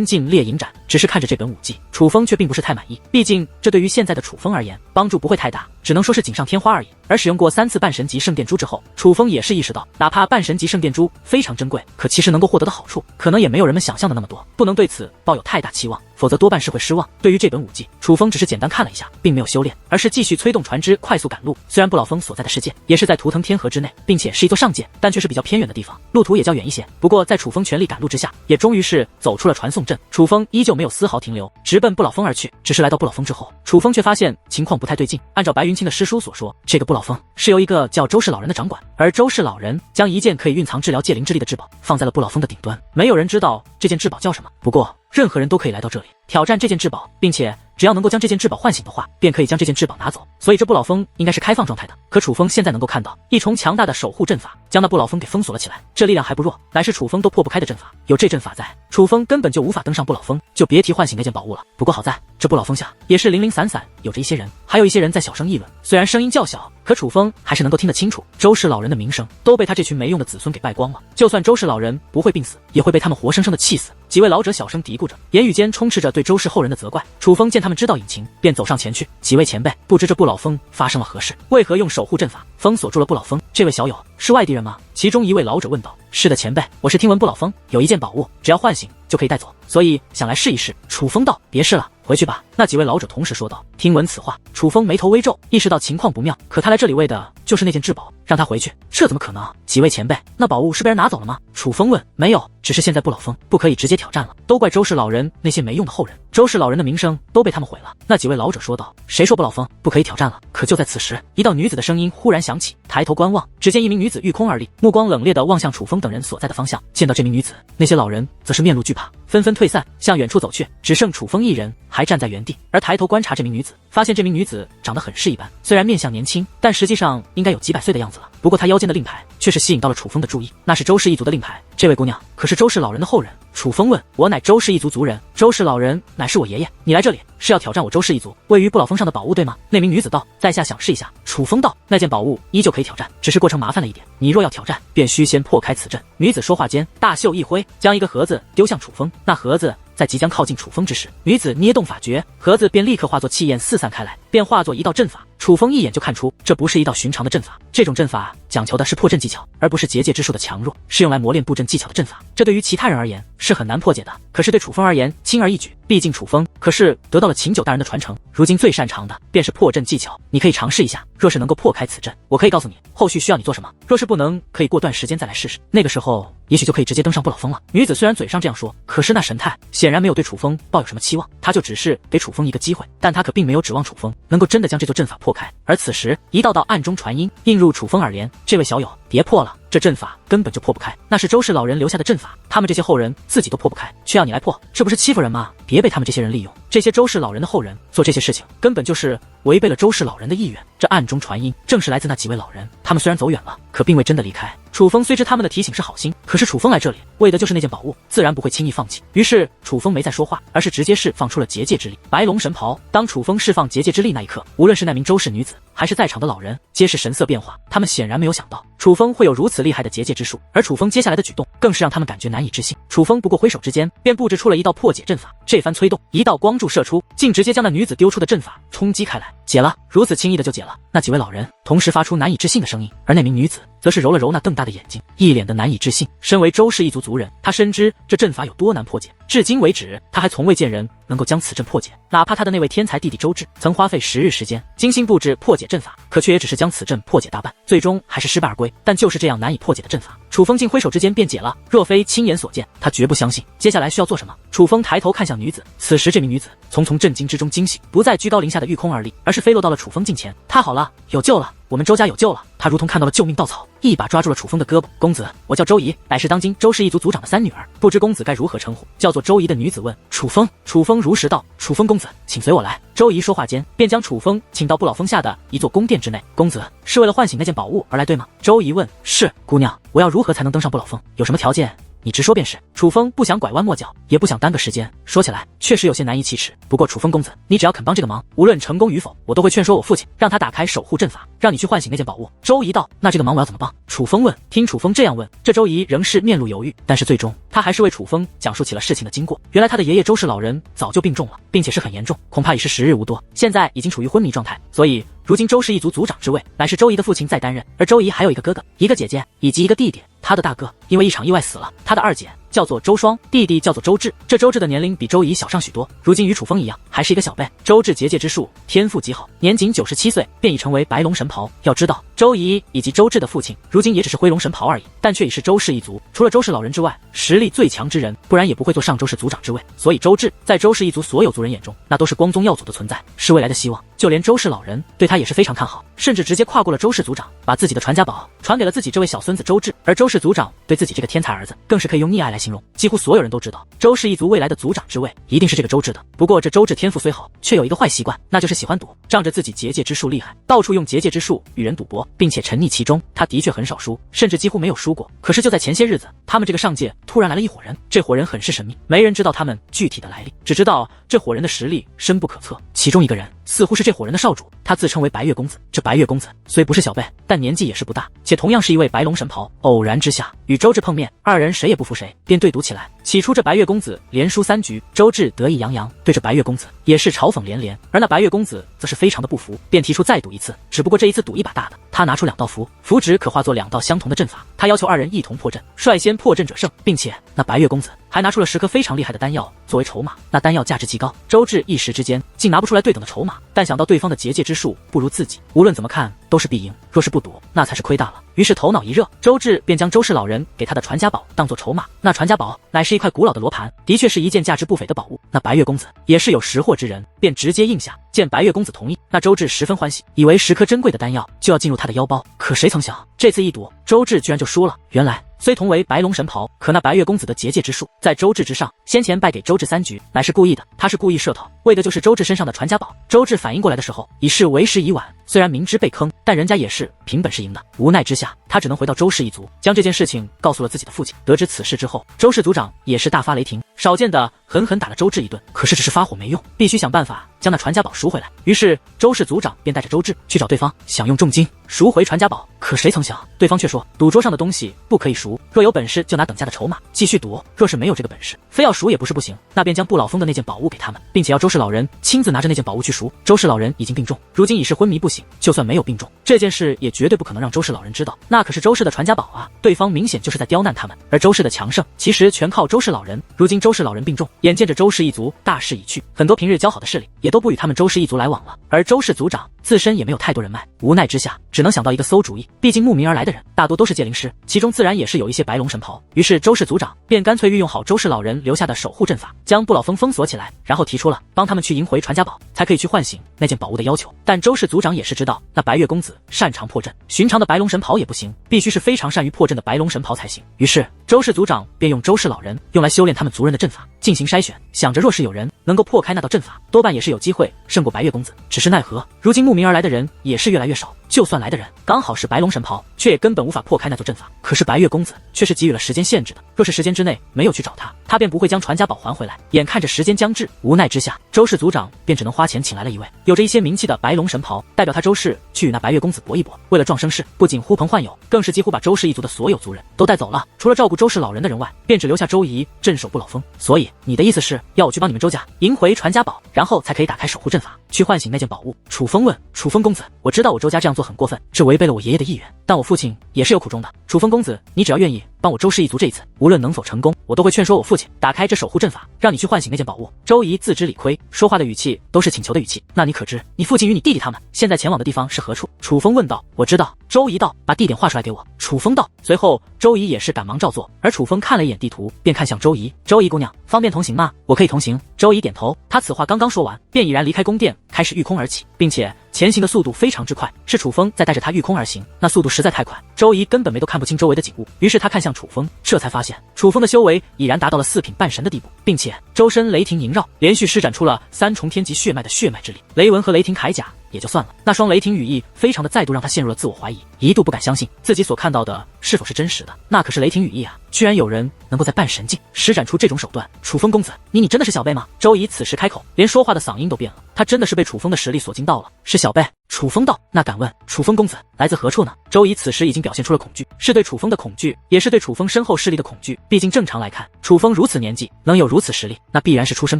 境猎影斩。只是看着这本武技，楚风却并不是太满意，毕竟这对于现在的楚风而言帮助不会太大，只能说是锦上添花而已。而使用过3次半神级圣殿珠之后，楚风也是意识到，哪怕半神级圣殿珠非常珍贵，可其实能够获得的好处可能也没有人们想象的那么多，不能对此抱有太大期望，否则多半是会失望。对于这本武技，楚风只是简单看了一下，并没有修炼，而是继续催动船只快速赶路。虽然不老峰所在的世界也是在图腾天河之内，并且是一座上界，但却是比较偏远的地方，路途也较远一些。不过在楚风全力赶路之下，也终于是走出了传送阵。楚风依旧没有丝毫停留，直奔不老峰而去。只是来到不老峰之后，楚风却发现情况不太对劲。按照白云清的师叔所说，这个不老峰是由一个叫周氏老人的掌管，而周氏老人将一件可以蕴藏治疗戒灵之力的至宝放在了不老峰的顶端。没有人知道这件至宝叫什么，不过任何人都可以来到这里挑战这件至宝，并且只要能够将这件至宝唤醒的话，便可以将这件至宝拿走。所以这不老峰应该是开放状态的。可楚风现在能够看到一重强大的守护阵法将那不老峰给封锁了起来，这力量还不弱，乃是楚风都破不开的阵法。有这阵法在，楚风根本就无法登上不老峰，就别提唤醒那件宝物了。不过好在这不老峰下也是零零散散有着一些人，还有一些人在小声议论，虽然声音较小，可楚风还是能够听得清楚。周氏老人的名声都被他这群没用的子孙给败光了，就算周氏老人不会病死，也会被他们活生生的气死。几位老者小声嘀咕着，言语间充斥着对周氏后人的责怪。楚风见他们知道隐情，便走上前去。几位前辈，不知这不老峰发生了何事？为何用守护阵法封锁住了不老峰？这位小友是外地人吗？其中一位老者问道。是的前辈，我是听闻不老峰有一件宝物，只要唤醒就可以带走，所以想来试一试。楚风道，别试了，回去吧。那几位老者同时说道。听闻此话，楚风眉头微皱，意识到情况不妙，可他来这里为的就是那件至宝，让他回去，这怎么可能？几位前辈，那宝物是被人拿走了吗？楚风问。没有，只是现在不老峰不可以直接挑战了，都怪周氏老人那些没用的后人，周氏老人的名声都被他们毁了。那几位老者说道。谁说不老峰不可以挑战了？可就在此时，一道女子的声音忽然响起，抬头观望，只见一名女子御空而立，目光冷冽地望向楚风等人所在的方向。见到这名女子，那些老人则是面露惧怕，纷纷退散，向远处走去，只剩楚风一人还站在原地。而抬头观察这名女子，发现这名女子长得很是一般，虽然面相年轻，但实际上应该有几百岁的样子了。不过她腰间的令牌却是吸引到了楚风的注意，那是周氏一族的令牌。这位姑娘可是周氏老人的后人？楚风问。我乃周氏一族族人，周氏老人乃是我爷爷。你来这里是要挑战我周氏一族位于不老峰上的宝物对吗？那名女子道。在下想试一下。楚风道。那件宝物依旧可以挑战，只是过程麻烦了一点，你若要挑战，便需先破开此阵。女子说话间，大袖一挥，将一个盒子丢向楚风。那盒子在即将靠近楚风之时，女子捏动法诀，盒子便立刻化作气焰四散开来，便化作一道阵法。楚风一眼就看出这不是一道寻常的阵法，这种阵法讲求的是破阵技巧，而不是结界之术的强弱，是用来磨练布阵技巧的阵法。这对于其他人而言是很难破解的，可是对楚风而言轻而易举。毕竟楚风可是得到了秦九大人的传承，如今最擅长的便是破阵技巧。你可以尝试一下，若是能够破开此阵，我可以告诉你后续需要你做什么，若是不能，可以过段时间再来试试，那个时候也许就可以直接登上不老峰了。女子虽然嘴上这样说，可是那神态显然没有对楚风抱有什么期望，她就只是给楚风一个机会，但她可并没有指望楚风能够真的将这座阵法破开。而此时一道道暗中传音映入楚风耳帘，这位小友，别破了，这阵法根本就破不开，那是周氏老人留下的阵法，他们这些后人自己都破不开，却要你来破，这不是欺负人吗？别被他们这些人利用，这些周氏老人的后人做这些事情，根本就是违背了周氏老人的意愿。这暗中传音，正是来自那几位老人，他们虽然走远了，可并未真的离开。楚风虽知他们的提醒是好心，可是楚风来这里为的就是那件宝物，自然不会轻易放弃。于是楚风没再说话，而是直接释放出了结界之力。白龙神袍，当楚风释放结界之力那一刻，无论是那名周氏女子，还是在场的老人，皆是神色变化。他们显然没有想到楚风会有如此厉害的结界之术，而楚风接下来的举动更是让他们感觉难以置信。楚风不过挥手之间，便布置出了一道破解阵法。这番催动，一道光柱射出，竟直接将那女子丢出的阵法冲击开来。解了，如此轻易的就解了。那几位老人同时发出难以置信的声音，而那名女子则是揉了揉那瞪大的眼睛，一脸的难以置信。身为周氏一族族人，他深知这阵法有多难破解，至今为止，他还从未见人能够将此阵破解。哪怕他的那位天才弟弟周志曾花费10日时间精心布置破解阵法，可却也只是将此阵破解大半，最终还是失败而归。但就是这样难以破解的阵法，楚风竟挥手之间便解了。若非亲眼所见，他绝不相信。接下来需要做什么？楚风抬头看向女子，此时这名女子从震惊之中惊醒，不再居高临下的御空而立，而是飞落到了楚风近前。太好了，有救了！我们周家有救了！他如同看到了救命稻草，一把抓住了楚风的胳膊。公子，我叫周怡，乃是当今周氏一族族长的三女儿，不知公子该如何称呼？叫做周怡的女子问。楚风如实道：楚风公子，请随我来。周怡说话间，便将楚风请到不老峰下的一座宫殿之内。公子是为了唤醒那件宝物而来，对吗？周怡问。是。姑娘，我要如何才能登上不老峰？有什么条件？你直说便是。楚风不想拐弯抹角，也不想耽搁时间，说起来确实有些难以启齿。不过楚风公子，你只要肯帮这个忙，无论成功与否，我都会劝说我父亲，让他打开守护阵法，让你去唤醒那件宝物。周怡道。那这个忙我要怎么帮？楚风问。听楚风这样问，这周怡仍是面露犹豫，但是最终他还是为楚风讲述起了事情的经过。原来他的爷爷周氏老人早就病重了，并且是很严重，恐怕已是时日无多，现在已经处于昏迷状态，所以如今周氏一族族长之位乃是周怡的父亲在担任，而周怡还有一个哥哥、一个姐姐以及一个弟弟。他的大哥因为一场意外死了，他的二姐叫做周双，弟弟叫做周志。这周志的年龄比周怡小上许多，如今与楚风一样，还是一个小辈。周志结界之术天赋极好，年仅97岁便已成为白龙神袍。要知道，周怡以及周志的父亲如今也只是灰龙神袍而已，但却已是周氏一族除了周氏老人之外实力最强之人，不然也不会坐上周氏族长之位。所以周志在周氏一族所有族人眼中，那都是光宗耀祖的存在，是未来的希望。就连周氏老人对他也是非常看好，甚至直接跨过了周氏族长，把自己的传家宝传给了自己这位小孙子周志。而周氏族长对自己这个天才儿子更是可以用溺爱来形容，几乎所有人都知道周氏一族未来的族长之位一定是这个周志的。不过这周志天赋虽好，却有一个坏习惯，那就是喜欢赌，仗着自己结界之术厉害，到处用结界之术与人赌博，并且沉溺其中。他的确很少输，甚至几乎没有输过。可是就在前些日子，他们这个上界突然来了一伙人，这伙人很是神秘，没人知道他们具体的来历，只知道这伙人的实力深不可测。其中一个人似乎是这伙人的少主，他自称为白月公子。这白月公子虽不是小辈，但年纪也是不大，且同样是一位白龙神袍。偶然之下与周志碰面，二人谁也不服谁，便对赌起来。起初这白月公子连输3局，周志得意洋洋，对着白月公子也是嘲讽连连。而那白月公子则是非常的不服，便提出再赌一次，只不过这一次赌一把大的。他拿出2道符，符纸可化作2道相同的阵法，他要求二人一同破阵，率先破阵者胜，并且那白月公子还拿出了10颗非常厉害的丹药作为筹码，那丹药价值极高，周志一时之间竟拿不出来对等的筹码。但想到对方的结界之术不如自己，无论怎么看都是必赢，若是不赌，那才是亏大了。于是头脑一热，周志便将周氏老人给他的传家宝当作筹码。那传家宝乃是一块古老的罗盘，的确是一件价值不菲的宝物。那白月公子也是有识货之人，便直接应下。见白月公子同意，那周志十分欢喜，以为10颗珍贵的丹药就要进入他的腰包。可谁曾想，这次一赌，周志居然就输了。原来虽同为白龙神袍，可那白月公子的结界之术在周志之上，先前败给周志3局乃是故意的，他是故意设套，为的就是周志身上的传家宝。周志反应过来的时候，已是为时已晚，虽然明知被坑，但人家也是凭本事赢的。无奈之下，他只能回到周氏一族，将这件事情告诉了自己的父亲。得知此事之后，周氏族长也是大发雷霆，少见的狠狠打了周志一顿。可是只是发火没用，必须想办法将那传家宝赎回来。于是周氏族长便带着周志去找对方，想用重金赎回传家宝。可谁曾想，对方却说赌桌上的东西不可以赎，若有本事就拿等价的筹码继续赌，若是没有这个本事，非要赎也不是不行。那便将不老峰的那件宝物给他们，并且要周氏老人亲自拿着那件宝物去赎。周氏老人已经病重，如今已是昏迷不醒，就算没有病重，这件事也绝对不可能让周氏老人知道，那可是周氏的传家宝啊。对方明显就是在刁难他们，而周氏的强盛其实全靠周氏老人。如今周氏老人病重，眼见着周氏一族大势已去，很多平日交好的势力也都不与他们周氏一族来往了，而周氏族长自身也没有太多人脉，无奈之下只能想到一个馊主意。毕竟慕名而来的人大多都是戒灵师，其中自然也是有一些白龙神袍。于是周氏族长便干脆运用好周氏老人留下的守护阵法，将不老峰封锁起来，然后提出了帮他们去赢回传家宝，才可以去唤醒那件宝物的要求。但周氏族长也是知道，那白月公子擅长破阵，寻常的白龙神袍也不行，必须是非常善于破阵的白龙神袍才行。于是周氏族长便用周氏老人用来修炼他们族人的阵法进行筛选，想着若是有人能够破开那道阵法，多半也是有机会胜过白月公子。只是奈何如今慕名而来的人也是越来越少，就算来的人刚好是白龙神袍，却也根本无法破开那座阵法。可是白月公子却是给予了时间限制的，若是时间之内没有去找他，他便不会将传家宝还回来。眼看着时间将至，无奈之下，周氏族长便只能花钱请来了一位有着一些名气的白龙神袍，代表他周氏去与那白月公子搏一搏。为了壮声势，不仅呼朋唤友，更是几乎把周氏一族的所有族人都带走了，除了照顾周氏老人的人外，便只留下周仪镇守不老峰。所以你的意思是要我去帮你们周家赢回传家宝，然后才可以打开守护阵法，去唤醒那件宝物？楚风问。楚风公子，我知道我周家这样做很过分，是违背了我爷爷的意愿，但我父亲也是有苦衷的。楚风公子，你只要愿意帮我周氏一族这一次，无论能否成功，我都会劝说我父亲打开这守护阵法，让你去唤醒那件宝物。周仪自知理亏，说话的语气都是请求的语气。那你可知你父亲与你弟弟他们现在前往的地方是何处？楚风问道。我知道。周仪道，把地点画出来给我。楚风道。随后周仪也是赶忙照做，而楚风看了一眼地图，便看向周仪。周仪姑娘，方便同行吗？我可以同行。周仪点头。他此话刚刚说完，便已然离开宫殿，开始御空而起，并且前行的速度非常之快，是楚风在带着他御空而行，那速度实在太快，周仪根本没都看不清周围的景物。于是他看向楚风，这才发现楚风的修为已然达到了4品半神的地步，并且周身雷霆萦绕，连续施展出了3重天级血脉的血脉之力。雷纹和雷霆铠甲也就算了，那双雷霆羽翼非常的再度让他陷入了自我怀疑，一度不敢相信自己所看到的是否是真实的。那可是雷霆羽翼啊，居然有人能够在半神境施展出这种手段。楚风公子，你真的是小辈吗？周仪此时开口，连说话的嗓音都变了，他真的是被楚风的实力所惊到了。是小辈。楚风道。那敢问楚风公子来自何处呢？周仪此时已经表现出了恐惧，是对楚风的恐惧，也是对楚风身后势力的恐惧。毕竟正常来看，楚风如此年纪能有如此实力，那必然是出身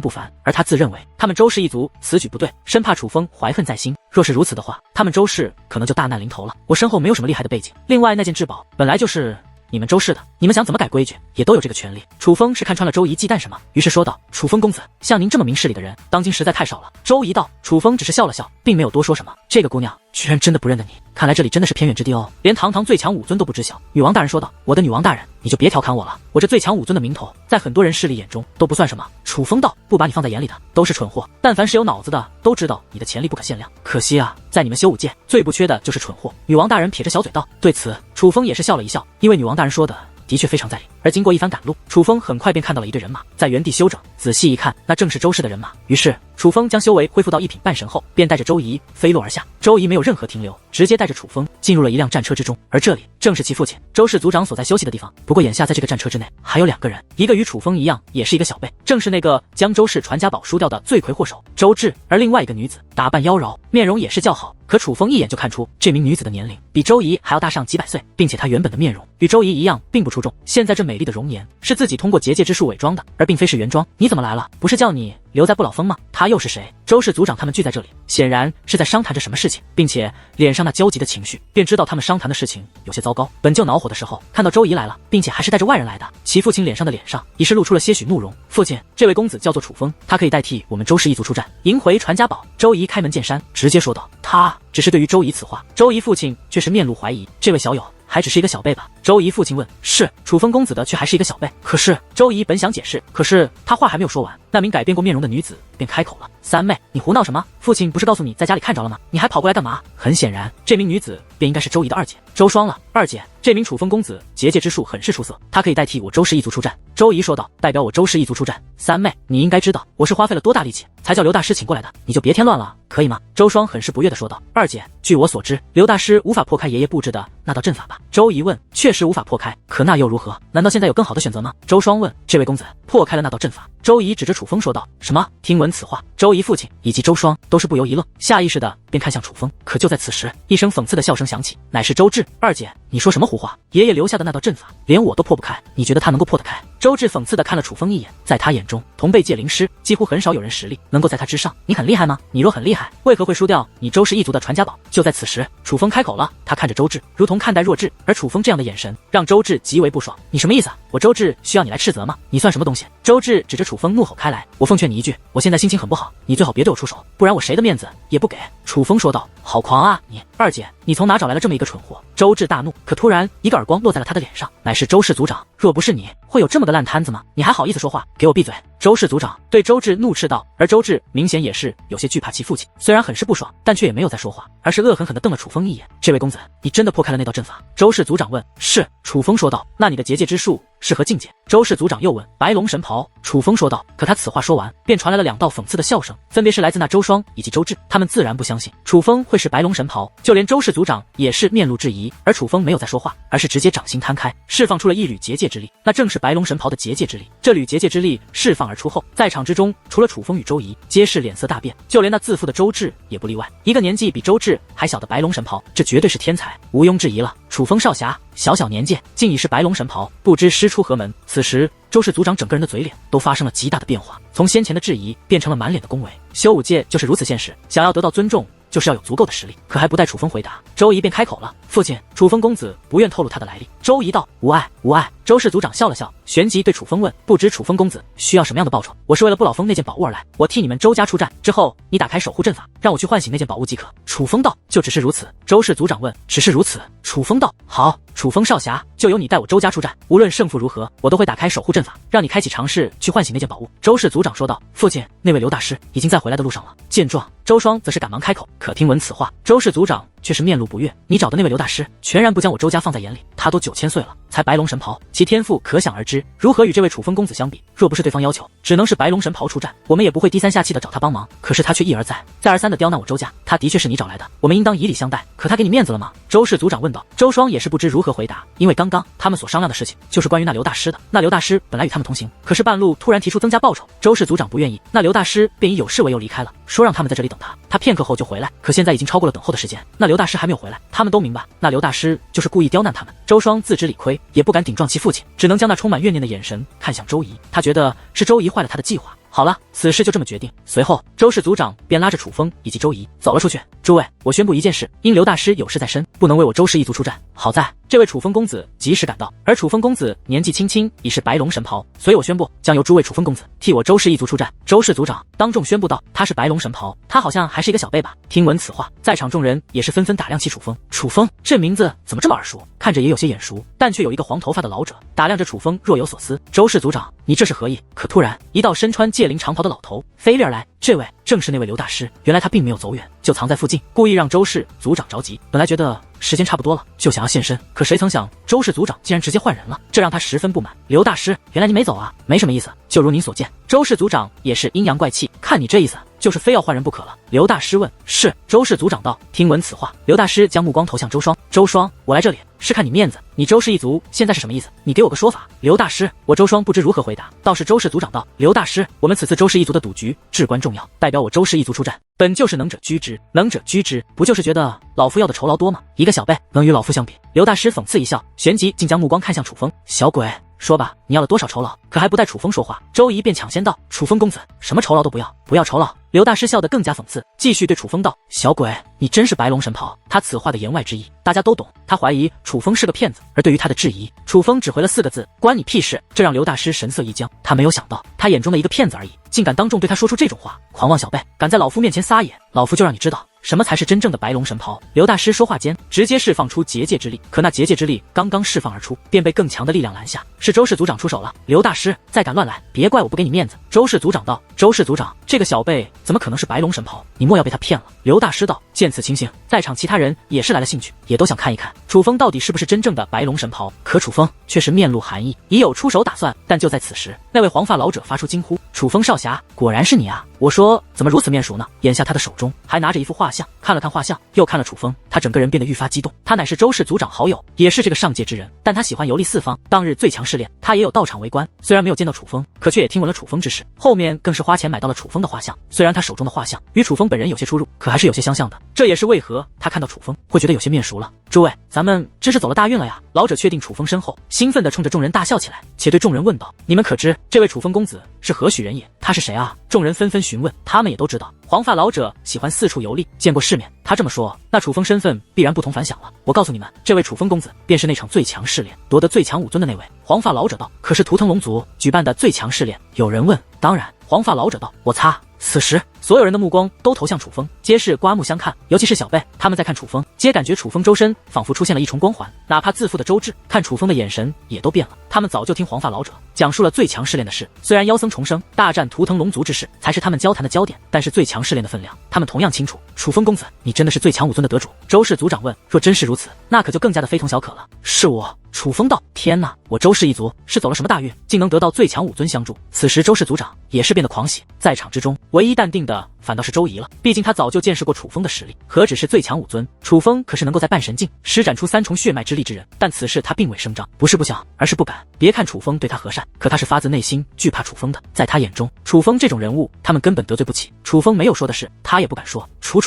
不凡，而他自认为他们周氏一族此举不对，生怕楚风怀恨在心。若是如此的话，他们周氏可能就大难临头了。我身后没有什么厉害的背景，另外那件至宝本来就是你们周氏的，你们想怎么改规矩也都有这个权利。楚风是看穿了周仪忌惮什么，于是说道。楚风公子，像您这么明事理的人当今实在太少了。周仪道。楚风只是笑了笑，并没有多说什么。这个姑娘居然真的不认得你，看来这里真的是偏远之地哦，连堂堂最强武尊都不知晓。女王大人说道。我的女王大人，你就别调侃我了，我这最强武尊的名头在很多人势力眼中都不算什么。楚风道。不把你放在眼里的都是蠢货，但凡是有脑子的都知道你的潜力不可限量，可惜啊，在你们修武界最不缺的就是蠢货。女王大人撇着小嘴道。对此楚风也是笑了一笑，因为女王大人说的的确非常在理。而经过一番赶路，楚风很快便看到了一队人马在原地休整，仔细一看，那正是周氏的人马。于是楚风将修为恢复到1品半神后，便带着周仪飞落而下。周仪没有任何停留，直接带着楚风进入了一辆战车之中，而这里正是其父亲周氏族长所在休息的地方。不过眼下在这个战车之内还有2个人，一个与楚风一样也是一个小辈，正是那个将周氏传家宝输掉的罪魁祸首周芷，而另外一个女子打扮妖娆，面容也是较好，可楚风一眼就看出这名女子的年龄比周仪还要大上几百岁，并且她原本的面容与周仪一样并不出众，现在这美丽的容颜是自己通过结界之术伪装的，而并非是原装。你怎么来了？不是叫你留在不老峰吗？他又是谁？周氏族长他们聚在这里，显然是在商谈着什么事情，并且脸上那焦急的情绪，便知道他们商谈的事情有些糟糕。本就恼火的时候，看到周仪来了，并且还是带着外人来的，其父亲脸上的脸上已是露出了些许怒容。父亲，这位公子叫做楚风，他可以代替我们周氏一族出战，赢回传家宝。周仪开门见山，直接说道。他只是对于周仪此话，周仪父亲却是面露怀疑，这位小友还只是一个小辈吧？周仪父亲问。是，楚风公子的却还是一个小辈。可是周仪本想解释，可是他话还没有说完，那名改变过面容的女子便开口了。三妹，你胡闹什么？父亲不是告诉你在家里看着了吗？你还跑过来干嘛？很显然，这名女子便应该是周仪的二姐周双了。二姐，这名楚风公子结界之术很是出色，他可以代替我周氏一族出战。周仪说道。代表我周氏一族出战。三妹，你应该知道我是花费了多大力气才叫刘大师请过来的，你就别添乱了，可以吗？周双很是不悦地说道。二姐，据我所知，刘大师无法破开爷爷布置的那道阵法吧？周仪问。确实无法破开，可那又如何？难道现在有更好的选择吗？周双问。这位公子破开了那道阵法。周仪指着楚风说道。什么？听闻此话，周仪父亲以及周双都是不由一愣，下意识的便看向楚风。可就在此时，一声讽刺的笑声响起，乃是周芷。二姐，你说什么胡话？爷爷留下的那道阵法连我都破不开，你觉得他能够破得开？周志讽刺地看了楚风一眼，在他眼中，同辈界灵师几乎很少有人实力能够在他之上。你很厉害吗？你若很厉害，为何会输掉你周氏一族的传家宝？就在此时，楚风开口了，他看着周志，如同看待弱智，而楚风这样的眼神让周志极为不爽。你什么意思？我周志需要你来斥责吗？你算什么东西？周志指着楚风怒吼开来。我奉劝你一句，我现在心情很不好，你最好别对我出手，不然我谁的面子也不给。楚风说道。好狂啊你！二姐，你从哪找来了这么一个蠢货？周志大怒，可突然一个耳光落在了他的脸上，乃是周氏族长。若不是你，会有这么个烂摊子吗？你还好意思说话？给我闭嘴！周氏族长对周志怒斥道，而周志明显也是有些惧怕其父亲，虽然很是不爽，但却也没有再说话，而是恶狠狠地瞪了楚风一眼。这位公子，你真的破开了那道阵法？周氏族长问。是，楚风说道。那你的结界之术是何境界？周氏族长又问。白龙神袍，楚风说道。可他此话说完，便传来了两道讽刺的笑声，分别是来自那周双以及周志。他们自然不相信楚风会是白龙神袍，就连周氏族长也是面露质疑。而楚风没有再说话，而是直接掌心摊开，释放出了一缕结界之力，那正是白龙神袍的结界之力。这缕结界之力释放而出后，在场之中除了楚风与周仪，皆是脸色大变，就连那自负的周志也不例外。一个年纪比周志还小的白龙神袍，这绝对是天才，毋庸置疑了。楚风少侠小小年纪竟已是白龙神袍，不知师出何门。此时周氏族长整个人的嘴脸都发生了极大的变化，从先前的质疑变成了满脸的恭维。修武界就是如此现实，想要得到尊重，就是要有足够的实力。可还不待楚风回答，周仪便开口了。父亲，楚风公子不愿透露他的来历。周仪道。无碍无碍。周氏族长笑了笑，旋即对楚风问，不知楚风公子需要什么样的报酬？我是为了不老峰那件宝物而来，我替你们周家出战，之后你打开守护阵法，让我去唤醒那件宝物即可。楚风道。就只是如此？周氏族长问。只是如此。楚风道。好，楚风少侠，就由你带我周家出战，无论胜负如何，我都会打开守护阵法，让你开启尝试去唤醒那件宝物。周氏族长说道。父亲，那位刘大师已经在回来的路上了。见状，周双则是赶忙开口。可听闻此话，周氏族长却是面露不悦。你找的那位刘大师全然不将我周家放在眼里，他都9000岁了，才白龙神袍，其天赋可想而知，如何与这位楚风公子相比？若不是对方要求，只能是白龙神袍出战，我们也不会低三下气的找他帮忙。可是他却一而再再而三的刁难我周家，他的确是你找来的，我们应当以礼相待。可他给你面子了吗？周氏族长问道。周双也是不知如何回答，因为刚刚他们所商量的事情就是关于那刘大师的。那刘大师本来与他们同行，可是半路突然提出增加报酬，周氏族长不愿意，那刘大师便以有事为由离开了，说让他们在这里等他，他片刻后就回来。可现在已经超过了等候的时间，那刘大师还没有回来，他们都明白那刘大师就是故意刁难他们。周双自知理亏，也不敢顶撞其父亲，只能将那充满怨念的眼神看向周仪，他觉得是周仪坏了他的计划。好了，此事就这么决定。随后，周氏族长便拉着楚风以及周仪走了出去。诸位，我宣布一件事，因刘大师有事在身，不能为我周氏一族出战。好在这位楚风公子及时赶到，而楚风公子年纪轻轻已是白龙神袍，所以我宣布将由诸位楚风公子替我周氏一族出战。周氏族长当众宣布道。他是白龙神袍，他好像还是一个小辈吧？听闻此话，在场众人也是纷纷打量起楚风。楚风这名字怎么这么耳熟？看着也有些眼熟，但却有一个黄头发的老者打量着楚风，若有所思。周氏族长，你这是何意？可突然，一道身穿戒灵长袍的老头飞掠而来，这位正是那位刘大师。原来他并没有走远，就藏在附近，故意让周氏族长着急。本来觉得时间差不多了，就想要现身，可谁曾想周氏族长竟然直接换人了，这让他十分不满。刘大师，原来你没走啊？没什么意思，就如您所见。周氏族长也是阴阳怪气，看你这意思，就是非要换人不可了。刘大师问。是。周氏族长道。听闻此话，刘大师将目光投向周双。周双，我来这里是看你面子，你周氏一族现在是什么意思？你给我个说法。刘大师，我周双不知如何回答。倒是周氏族长道。刘大师，我们此次周氏一族的赌局至关重要，代表我周氏一族出战，本就是能者居之，能者居之，不就是觉得老夫要的酬劳多吗？一个小辈能与老夫相比？刘大师讽刺一笑，旋即竟将目光看向楚风。小鬼，说吧，你要了多少酬劳？可还不待楚风说话，周仪便抢先道。楚风公子，什么酬劳都不要，不要酬劳。刘大师笑得更加讽刺，继续对楚风道。小鬼，你真是白龙神袍。他此话的言外之意大家都懂，他怀疑楚风是个骗子，而对于他的质疑，楚风只回了4个字，关你屁事。这让刘大师神色一僵，他没有想到他眼中的一个骗子而已，竟敢当众对他说出这种话。狂妄小辈，敢在老夫面前撒野，老夫就让你知道什么才是真正的白龙神袍。刘大师说话间直接释放出结界之力，可那结界之力刚刚释放而出，便被更强的力量拦下。是周氏族长出手了。刘大师再敢乱来，别怪我不给你面子。周氏族长道。周氏族长，这个小辈怎么可能是白龙神袍？你莫要被他骗了。刘大师道。见此情形，在场其他人也是来了兴趣，也都想看一看楚风到底是不是真正的白龙神袍。可楚风却是面露寒意，已有出手打算。但就在此时，那位黄发老者发出惊呼。楚风少侠，果然是你啊！我说怎么如此面熟呢？眼下他的手中还拿着一幅画像，看了看画像，又看了楚风，他整个人变得愈发激动。他乃是周氏族长好友，也是这个上界之人，但他喜欢游历四方。当日最强试炼，他也有到场围观，虽然没有见到楚风，可却也听闻了楚风之事。后面更是花钱买到了楚风的画像，虽然他手中的画像与楚风本人有些出入，可还是有些相像的。这也是为何他看到楚风会觉得有些面熟了。诸位，咱们真是走了大运了呀！老者确定楚风身后，兴奋地冲着众人大笑起来，且对众人问道：“你们可知这位楚风公子是何许人也？他是谁啊？”众人纷纷询问，他们也都知道，黄发老者喜欢四处游历，见过世面。他这么说，那楚风身份必然不同凡响了。我告诉你们，这位楚风公子便是那场最强试炼夺得最强武尊的那位。黄发老者道：“可是图腾龙族举办的最强试炼？”有人问。当然，黄发老者道：“我擦！”此时，所有人的目光都投向楚风，皆是刮目相看，尤其是小辈，他们在看楚风，皆感觉楚风周身仿佛出现了一重光环。哪怕自负的周志看楚风的眼神也都变了。他们早就听黄发老者讲述了最强试炼的事，虽然妖僧重生、大战图腾龙族之事才是他们交谈的焦点，但是最强试炼的分量，他们同样清楚。楚风公子，你真的是最强武尊的得主？周氏族长问。若真是如此，那可就更加的非同小可了。是我。楚风道：“天哪，我周氏一族是走了什么大运，竟能得到最强武尊相助？”此时周氏族长也是变得狂喜，在场之中唯一淡定的反倒是周仪了，毕竟他早就见识过楚风的实力，何止是最强武尊，楚风可是能够在半神境施展出3重血脉之力之人。但此事他并未声张，不是不想，而是不敢。别看楚风对他和善，可他是发自内心惧怕楚风的。在他眼中，楚风这种人物，他们根本得罪不起。楚风没有说的事，他也不敢说。楚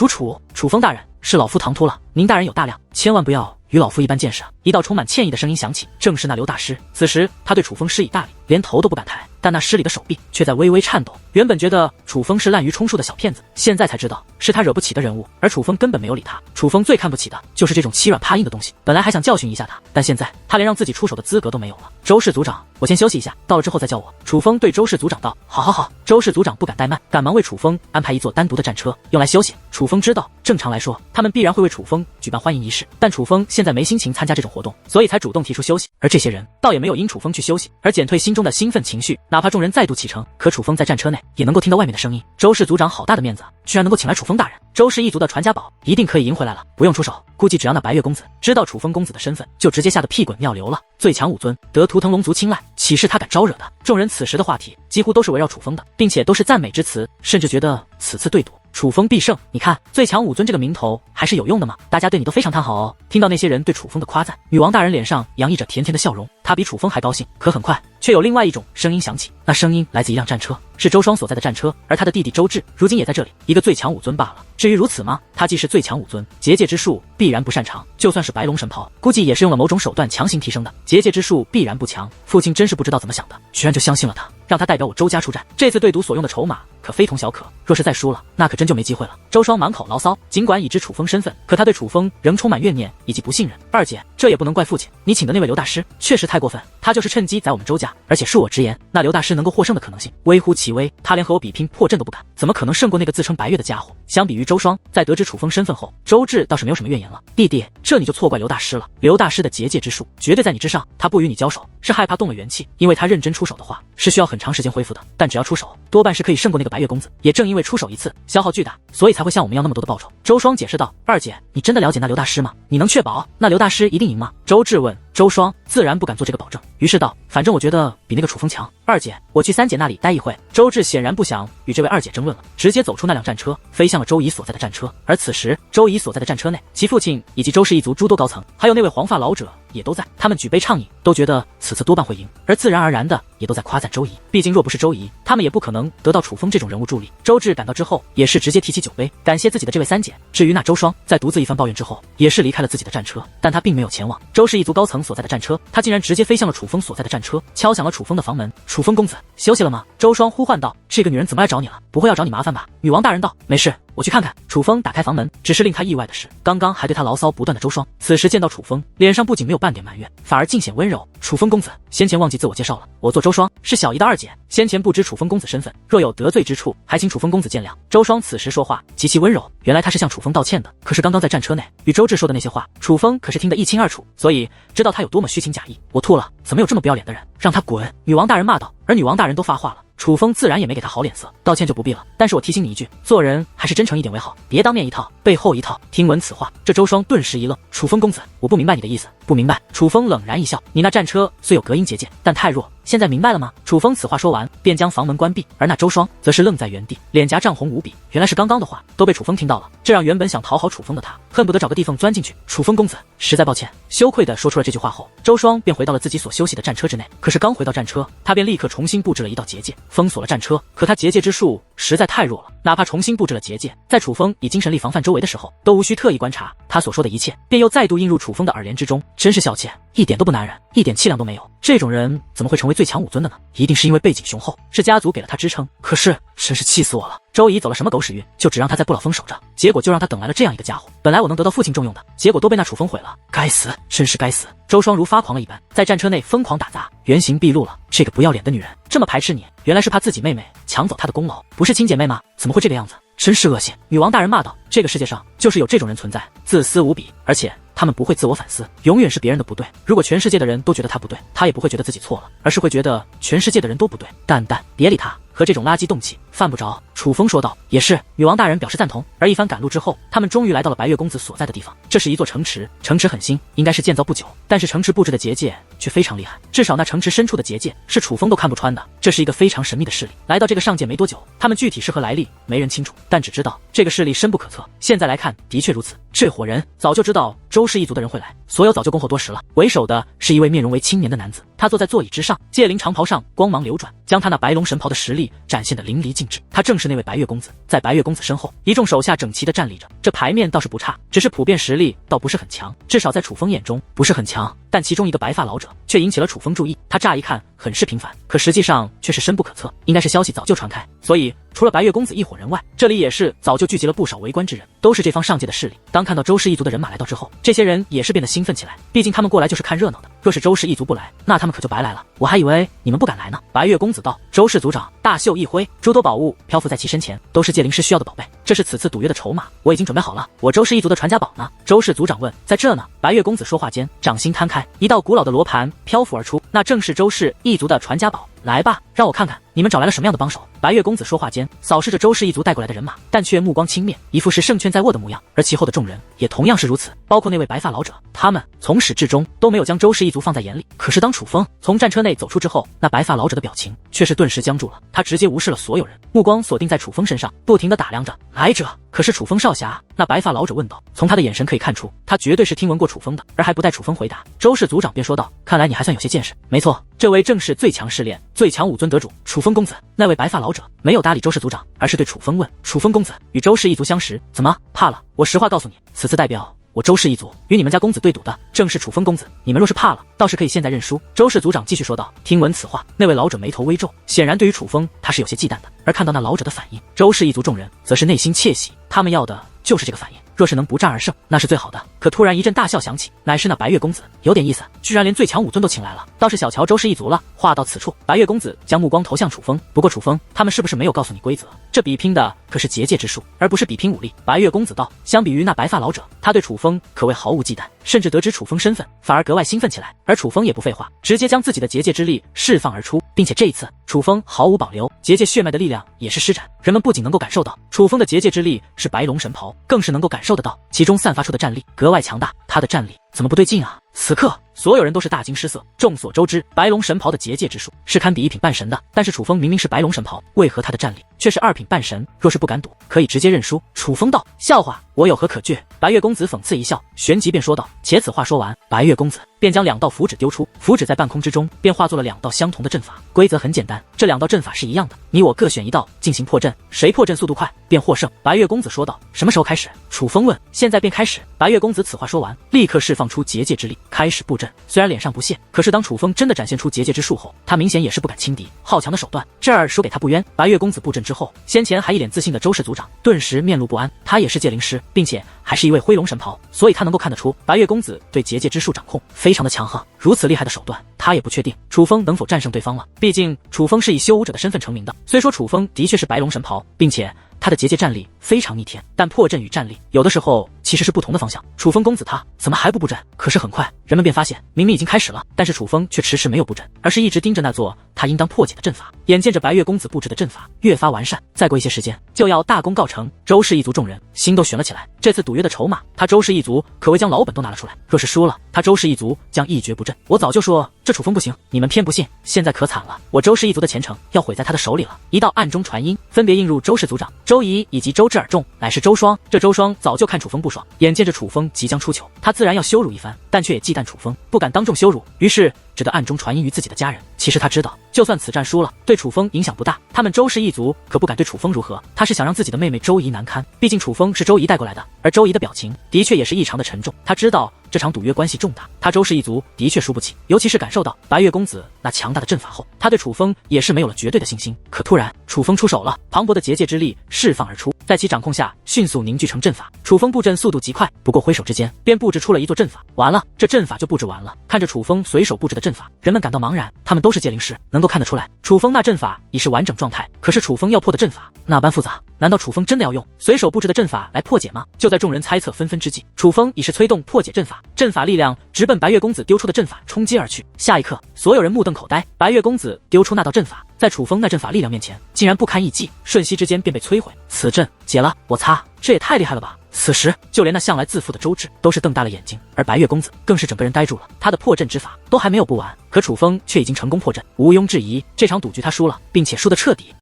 风大人，是老夫唐突了，您大人有大量，千万不要与老夫一般见识啊！一道充满歉意的声音响起，正是那刘大师。此时他对楚风施以大礼，连头都不敢抬，但那施礼的手臂却在微微颤抖。原本觉得楚风是滥竽充数的小骗子，现在才知道是他惹不起的人物，而楚风根本没有理他。楚风最看不起的就是这种欺软怕硬的东西，本来还想教训一下他，但现在他连让自己出手的资格都没有了。周氏族长，我先休息一下，到了之后再叫我。楚风对周氏族长道：“好。”周氏族长不敢怠慢，赶忙为楚风安排一座单独的战车，用来休息。楚风知道，正常来说，他们必然会为楚风举办欢迎仪式，但楚风现在没心情参加这种活动，所以才主动提出休息。而这些人倒也没有因楚风去休息而减退心中的兴奋情绪，哪怕众人再度启程，可楚风在战车内也能够听到外面的声音。周氏族长好大的面子，居然能够请来楚风大人，周氏一族的传家宝一定可以赢回来了，不用出手，估计只要那白月公子知道楚风公子的身份，就直接吓得屁滚尿流了。最强武尊得图腾龙族青睐，岂是他敢招惹的？众人此时的话题几乎都是围绕楚风的，并且都是赞美之词，甚至觉得此次对赌楚风必胜。你看，最强武尊这个名头还是有用的嘛，大家对你都非常看好哦。听到那些人对楚风的夸赞，女王大人脸上洋溢着甜甜的笑容，她比楚风还高兴。可很快却有另外一种声音响起，那声音来自一辆战车，是周双所在的战车，而他的弟弟周志如今也在这里，一个最强武尊罢了。至于如此吗？他既是最强武尊，结界之术必然不擅长，就算是白龙神袍，估计也是用了某种手段强行提升的，结界之术必然不强。父亲真是不知道怎么想的，居然就相信了他，让他代表我周家出战。这次对赌所用的筹码可非同小可，若是再输了，那可真就没机会了。周双满口牢骚，尽管已知楚风身份，可他对楚风仍充满怨念以及不信任。二姐，这也不能怪父亲，你请的那位刘大师确实太过分，他就是趁机宰我们周家，而且恕我直言，那刘大师能够获胜的可能性微乎其微，他连和我比拼破阵都不敢，怎么可能胜过那个自称白月的家伙？相比于周双，在得知楚风身份后，周志倒是没有什么怨言了。弟弟，这你就错怪刘大师了，刘大师的结界之术绝对在你之上，他不与你交手是害怕动了元气，因为他认真出手的话是需要很长时间恢复的，但只要出手多半是可以胜过那个白月公子，也正因为出手一次消耗巨大，所以才会向我们要那么多的报酬。周双解释道：“二姐，你真的了解那刘大师吗？你能确保那刘大师一定赢吗？”周志问。周双自然不敢做这个保证，于是道：“反正我觉得比那个楚风强。二姐，我去三姐那里待一会。”周志显然不想与这位二姐争论了，直接走出那辆战车，飞向了周仪所在的战车。而此时，周仪所在的战车内，其父亲以及周氏一族诸多高层，还有那位黄发老者也都在，他们举杯畅饮，都觉得此次多半会赢，而自然而然的也都在夸赞周仪。毕竟若不是周仪，他们也不可能得到楚风这种人物助力。周志赶到之后，也是直接提起酒杯，感谢自己的这位三姐。至于那周双，在独自一番抱怨之后，也是离开了自己的战车，但他并没有前往周氏一族高层所在的战车，他竟然直接飞向了楚风所在的战车，敲响了楚风的房门。楚风公子，休息了吗？周双呼唤道。这个女人怎么来找你了？不会要找你麻烦吧？女王大人道。没事，我去看看。楚风打开房门，只是令他意外的是，刚刚还对他牢骚不断的周双，此时见到楚风，脸上不仅没有半点埋怨，反而尽显温柔。楚风公子，先前忘记自我介绍了，我做周双，是小姨的二姐，先前不知楚风公子身份，若有得罪之处，还请楚风公子见谅。周双此时说话极其温柔，原来他是向楚风道歉的。可是刚刚在战车内与周志说的那些话，楚风可是听得一清二楚，所以知道他有多么虚情假意。我吐了，怎么有这么不要脸的人？让他滚！女王大人骂道。而女王大人都发话了，楚风自然也没给他好脸色，道歉就不必了。但是我提醒你一句，做人还是真诚一点为好，别当面一套背后一套。听闻此话，这周双顿时一愣。楚风公子，我不明白你的意思，不明白。楚风冷然一笑，你那战车虽有隔音结界，但太弱。现在明白了吗？楚风此话说完，便将房门关闭，而那周双则是愣在原地，脸颊涨红无比。原来是刚刚的话都被楚风听到了，这让原本想讨好楚风的他，恨不得找个地缝钻进去。楚风公子，实在抱歉。羞愧地说出了这句话后，周双便回到了自己所休息的战车之内。可是刚回到战车，他便立刻重新布置了一道结界，封锁了战车。可他结界之术实在太弱了，哪怕重新布置了结界，在楚风以精神力防范周围的时候，都无需特意观察，他所说的一切便又再度映入楚风的耳帘之中。真是小妾，一点都不男人，一点气量都没有。这种人怎么会成为最强武尊的呢？一定是因为背景雄厚，是家族给了他支撑。可是真是气死我了，周姨走了什么狗屎运，就只让他在不老峰守着，结果就让他等来了这样一个家伙。本来我能得到父亲重用的，结果都被那楚风毁了。该死，真是该死！周双如发狂了一般，在战车内疯狂打砸，原形毕露了。这个不要脸的女人，这么排斥你，原来是怕自己妹妹抢走她的功劳，不是亲姐妹吗？怎么会这个样子？真是恶心！女王大人骂道：“这个世界上就是有这种人存在，自私无比，而且他们不会自我反思，永远是别人的不对。如果全世界的人都觉得他不对，他也不会觉得自己错了，而是会觉得全世界的人都不对。蛋蛋，别理他，和这种垃圾动气犯不着。”楚风说道。也是，女王大人表示赞同。而一番赶路之后，他们终于来到了白月公子所在的地方。这是一座城池，城池很新，应该是建造不久，但是城池布置的结界却非常厉害，至少那城池深处的结界是楚风都看不穿的。这是一个非常神秘的势力。来到这个上界没多久，他们具体是何来历，没人清楚，但只知道这个势力深不可测。现在来看，的确如此。这伙人早就知道周氏一族的人会来，所有早就恭候多时了。为首的是一位面容为青年的男子，他坐在座椅之上，戒灵长袍上光芒流转，将他那白龙神袍的实力展现得淋漓尽致。他正是那位白月公子。在白月公子身后，一众手下整齐地站立着，这牌面倒是不差，只是普遍实力倒不是很强，至少在楚风眼中不是很强。但其中一个白发老者却引起了楚风注意，他乍一看很是平凡，可实际上却是深不可测，应该是消息早就传开，所以除了白月公子一伙人外，这里也是早就聚集了不少围观之人，都是这方上界的势力。当看到周氏一族的人马来到之后，这些人也是变得兴奋起来，毕竟他们过来就是看热闹的，若是周氏一族不来，那他们可就白来了。我还以为你们不敢来呢。白月公子道。周氏族长大袖一挥，诸多宝物漂浮在其身前，都是界灵师需要的宝贝，这是此次赌约的筹码，我已经准备好了。我周氏一族的传家宝呢？周氏族长问。在这呢。白月公子说话间，掌心摊开，一道古老的罗盘漂浮而出，那正是周氏一族的传家宝。来吧，让我看看你们找来了什么样的帮手。白月公子说话间，扫视着周氏一族带过来的人马，但却目光轻蔑，一副是胜券在握的模样。而其后的众人也同样是如此，包括那位白发老者，他们从始至终都没有将周氏一族放在眼里。可是当楚风从战车内走出之后，那白发老者的表情却是顿时僵住了，他直接无视了所有人，目光锁定在楚风身上，不停地打量着来者。可是楚风少侠，那白发老者问道。从他的眼神可以看出，他绝对是听闻过楚风的。而还不待楚风回答，周氏族长便说道：看来你还算有些见识。没错，这位正是最强试炼最强武尊得主楚风公子。那位白发老者没有搭理周氏族长，而是对楚风问：楚风公子与周氏一族相识，怎么怕了？我实话告诉你，此次代表我周氏一族与你们家公子对赌的正是楚风公子，你们若是怕了，倒是可以现在认输。周氏族长继续说道。听闻此话，那位老者眉头微皱，显然对于楚风他是有些忌惮的。而看到那老者的反应，周氏一族众人则是内心窃喜，他们要的就是这个反应，若是能不战而胜，那是最好的。可突然一阵大笑响起，乃是那白月公子，有点意思，居然连最强武尊都请来了，倒是小瞧周氏一族了。话到此处，白月公子将目光投向楚风。不过楚风，他们是不是没有告诉你规则？这比拼的可是结界之术，而不是比拼武力。白月公子道。相比于那白发老者，他对楚风可谓毫无忌惮，甚至得知楚风身份，反而格外兴奋起来。而楚风也不废话，直接将自己的结界之力释放而出，并且这一次楚风毫无保留，结界血脉的力量也是施展。人们不仅能够感受到楚风的结界之力是白龙神袍，更是能够感受得到其中散发出的战力格外强大。他的战力怎么不对劲啊？此刻所有人都是大惊失色。众所周知，白龙神袍的结界之术是堪比一品半神的，但是楚风明明是白龙神袍，为何他的战力却是二品半神？若是不敢赌，可以直接认输。楚风道。笑话，我有何可惧？白月公子讽刺一笑，旋即便说道。且此话说完，白月公子便将2道符纸丢出，符纸在半空之中便化作了2道相同的阵法。规则很简单，这2道阵法是一样的，你我各选一道进行破阵，谁破阵速度快便获胜。白月公子说道。什么时候开始？楚风问。现在便开始。白月公子此话说完，立刻释放出结界之力，开始布阵。虽然脸上不屑，可是当楚风真的展现出结界之术后，他明显也是不敢轻敌，好强的手段，这儿输给他不冤。白月公子布阵之后，先前还一脸自信的周氏族长顿时面露不安，他也是界灵师，并且还是一位灰龙神袍，所以他能够看得出白月公子对结界之术掌控非常的强横。如此厉害的手段，他也不确定楚风能否战胜对方了。毕竟楚风是以修武者的身份成名的，虽说楚风的确是白龙神袍，并且他的结界战力非常逆天，但破阵与战力有的时候其实是不同的方向。楚风公子他怎么还不布阵？可是很快人们便发现，明明已经开始了，但是楚风却迟迟没有布阵，而是一直盯着那座他应当破解的阵法。眼见着白月公子布置的阵法越发完善，再过一些时间就要大功告成。周氏一族众人心都悬了起来，这次赌约约的筹码，他周氏一族可谓将老本都拿了出来。若是输了，他周氏一族将一蹶不振。我早就说这楚风不行，你们偏不信，现在可惨了，我周氏一族的前程要毁在他的手里了。一道暗中传音分别映入周氏族长周仪以及周之耳中，乃是周双。这周双早就看楚风不爽，眼见着楚风即将出糗，他自然要羞辱一番，但却也忌惮楚风，不敢当众羞辱，于是只得暗中传音于自己的家人。其实他知道，就算此战输了，对楚风影响不大，他们周氏一族可不敢对楚风如何。他是想让自己的妹妹周仪难堪，毕竟楚风是周仪带过来的，而周仪的表情的确也是异常的沉重。他知道这场赌约关系重大，他周氏一族的确输不起，尤其是感受到白月公子那强大的阵法后，他对楚风也是没有了绝对的信心。可突然，楚风出手了，磅礴的结界之力释放而出，在其掌控下迅速凝聚成阵法。楚风布阵速度极快，不过挥手之间便布置出了一座阵法。完了，这阵法就布置完了。看着楚风随手布置的阵法，人们感到茫然，他们都是界灵士，能够看得出来，楚风那阵法已是完整状态。可是楚风要破的阵法那般复杂，难道楚风真的要用随手布置的阵法来破解吗？就在众人猜测纷纷之际，楚风已是催动破解阵法，阵法力量直奔白月公子丢出的阵法冲击而去。下一刻，所有人目瞪口呆，白月公子丢出那道阵法，在楚风那阵法力量面前，竟然不堪一击，瞬息之间便被摧毁。此阵解了，我擦，这也太厉害了吧！此时，就连那向来自负的周芷都是瞪大了眼睛，而白月公子更是整个人呆住了。他的破阵之法都还没有布完，可楚风却已经成功破阵，毋庸置疑，这场赌局他输了，并且输得彻底。